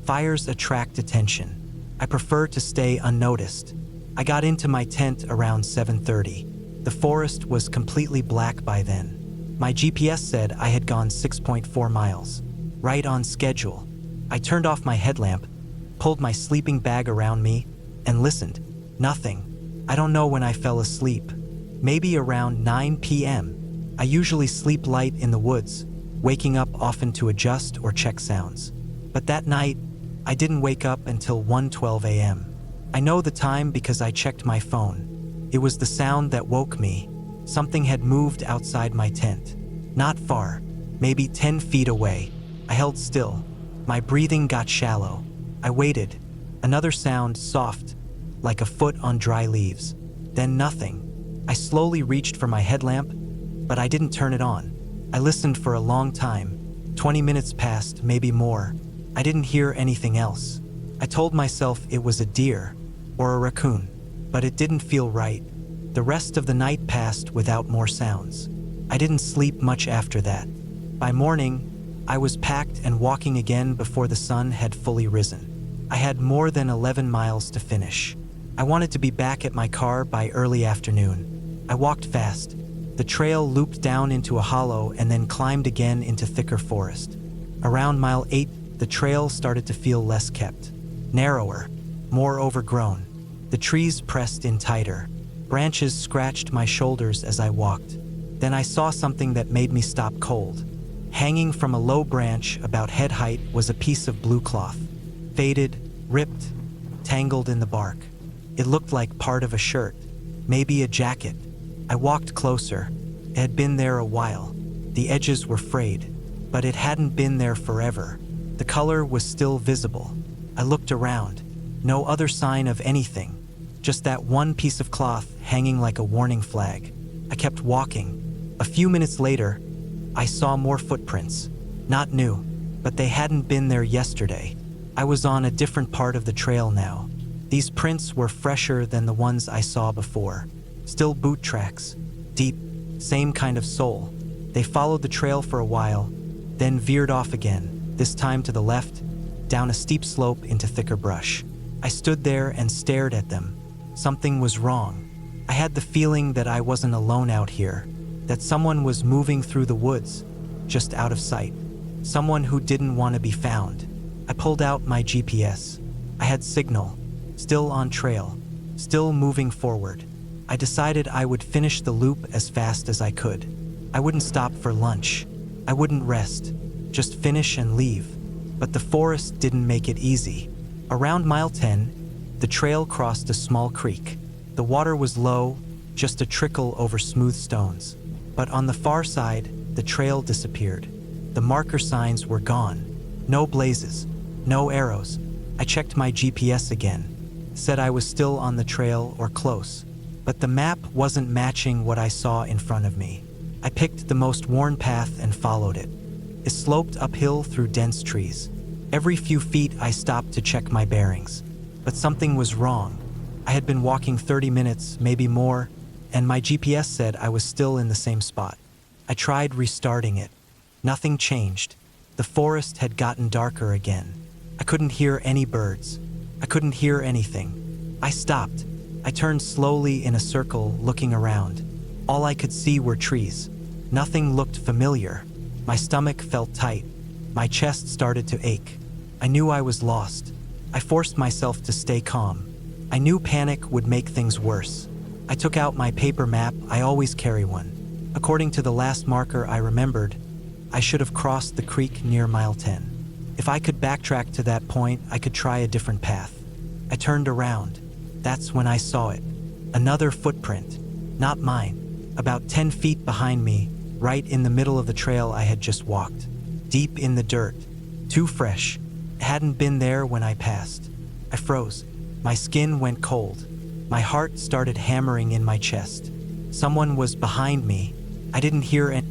Fires attract attention. I prefer to stay unnoticed. I got into my tent around 7:30. The forest was completely black by then. My GPS said I had gone 6.4 miles, right on schedule. I turned off my headlamp, pulled my sleeping bag around me, and listened. Nothing. I don't know when I fell asleep. Maybe around 9 p.m. I usually sleep light in the woods, waking up often to adjust or check sounds. But that night, I didn't wake up until 1:12 a.m. I know the time because I checked my phone. It was the sound that woke me. Something had moved outside my tent. Not far, maybe 10 feet away. I held still. My breathing got shallow. I waited. Another sound, soft, like a foot on dry leaves. Then nothing. I slowly reached for my headlamp, but I didn't turn it on. I listened for a long time. 20 minutes passed, maybe more. I didn't hear anything else. I told myself it was a deer or a raccoon, but it didn't feel right. The rest of the night passed without more sounds. I didn't sleep much after that. By morning, I was packed and walking again before the sun had fully risen. I had more than 11 miles to finish. I wanted to be back at my car by early afternoon. I walked fast. The trail looped down into a hollow and then climbed again into thicker forest. Around mile 8, the trail started to feel less kept. Narrower, more overgrown. The trees pressed in tighter. Branches scratched my shoulders as I walked. Then I saw something that made me stop cold. Hanging from a low branch about head height was a piece of blue cloth. Faded, ripped, tangled in the bark. It looked like part of a shirt, maybe a jacket. I walked closer. It had been there a while. The edges were frayed, but it hadn't been there forever. The color was still visible. I looked around. No other sign of anything. Just that one piece of cloth hanging like a warning flag. I kept walking. A few minutes later, I saw more footprints. Not new, but they hadn't been there yesterday. I was on a different part of the trail now. These prints were fresher than the ones I saw before. Still boot tracks. Deep, same kind of sole. They followed the trail for a while, then veered off again, this time to the left, down a steep slope into thicker brush. I stood there and stared at them. Something was wrong. I had the feeling that I wasn't alone out here, that someone was moving through the woods, just out of sight. Someone who didn't want to be found. I pulled out my GPS. I had signal, still on trail, still moving forward. I decided I would finish the loop as fast as I could. I wouldn't stop for lunch. I wouldn't rest, just finish and leave. But the forest didn't make it easy. Around mile 10, the trail crossed a small creek. The water was low, just a trickle over smooth stones. But on the far side, the trail disappeared. The marker signs were gone. No blazes, no arrows. I checked my GPS again, said I was still on the trail or close. But the map wasn't matching what I saw in front of me. I picked the most worn path and followed it. It sloped uphill through dense trees. Every few feet I stopped to check my bearings. But something was wrong. I had been walking 30 minutes, maybe more, and my GPS said I was still in the same spot. I tried restarting it. Nothing changed. The forest had gotten darker again. I couldn't hear any birds. I couldn't hear anything. I stopped. I turned slowly in a circle, looking around. All I could see were trees. Nothing looked familiar. My stomach felt tight. My chest started to ache. I knew I was lost. I forced myself to stay calm. I knew panic would make things worse. I took out my paper map. I always carry one. According to the last marker I remembered, I should have crossed the creek near mile 10. If I could backtrack to that point, I could try a different path. I turned around. That's when I saw it. Another footprint. Not mine. About 10 feet behind me, right in the middle of the trail I had just walked. Deep in the dirt. Too fresh. It hadn't been there when I passed. I froze. My skin went cold. My heart started hammering in my chest. Someone was behind me. I didn't hear any.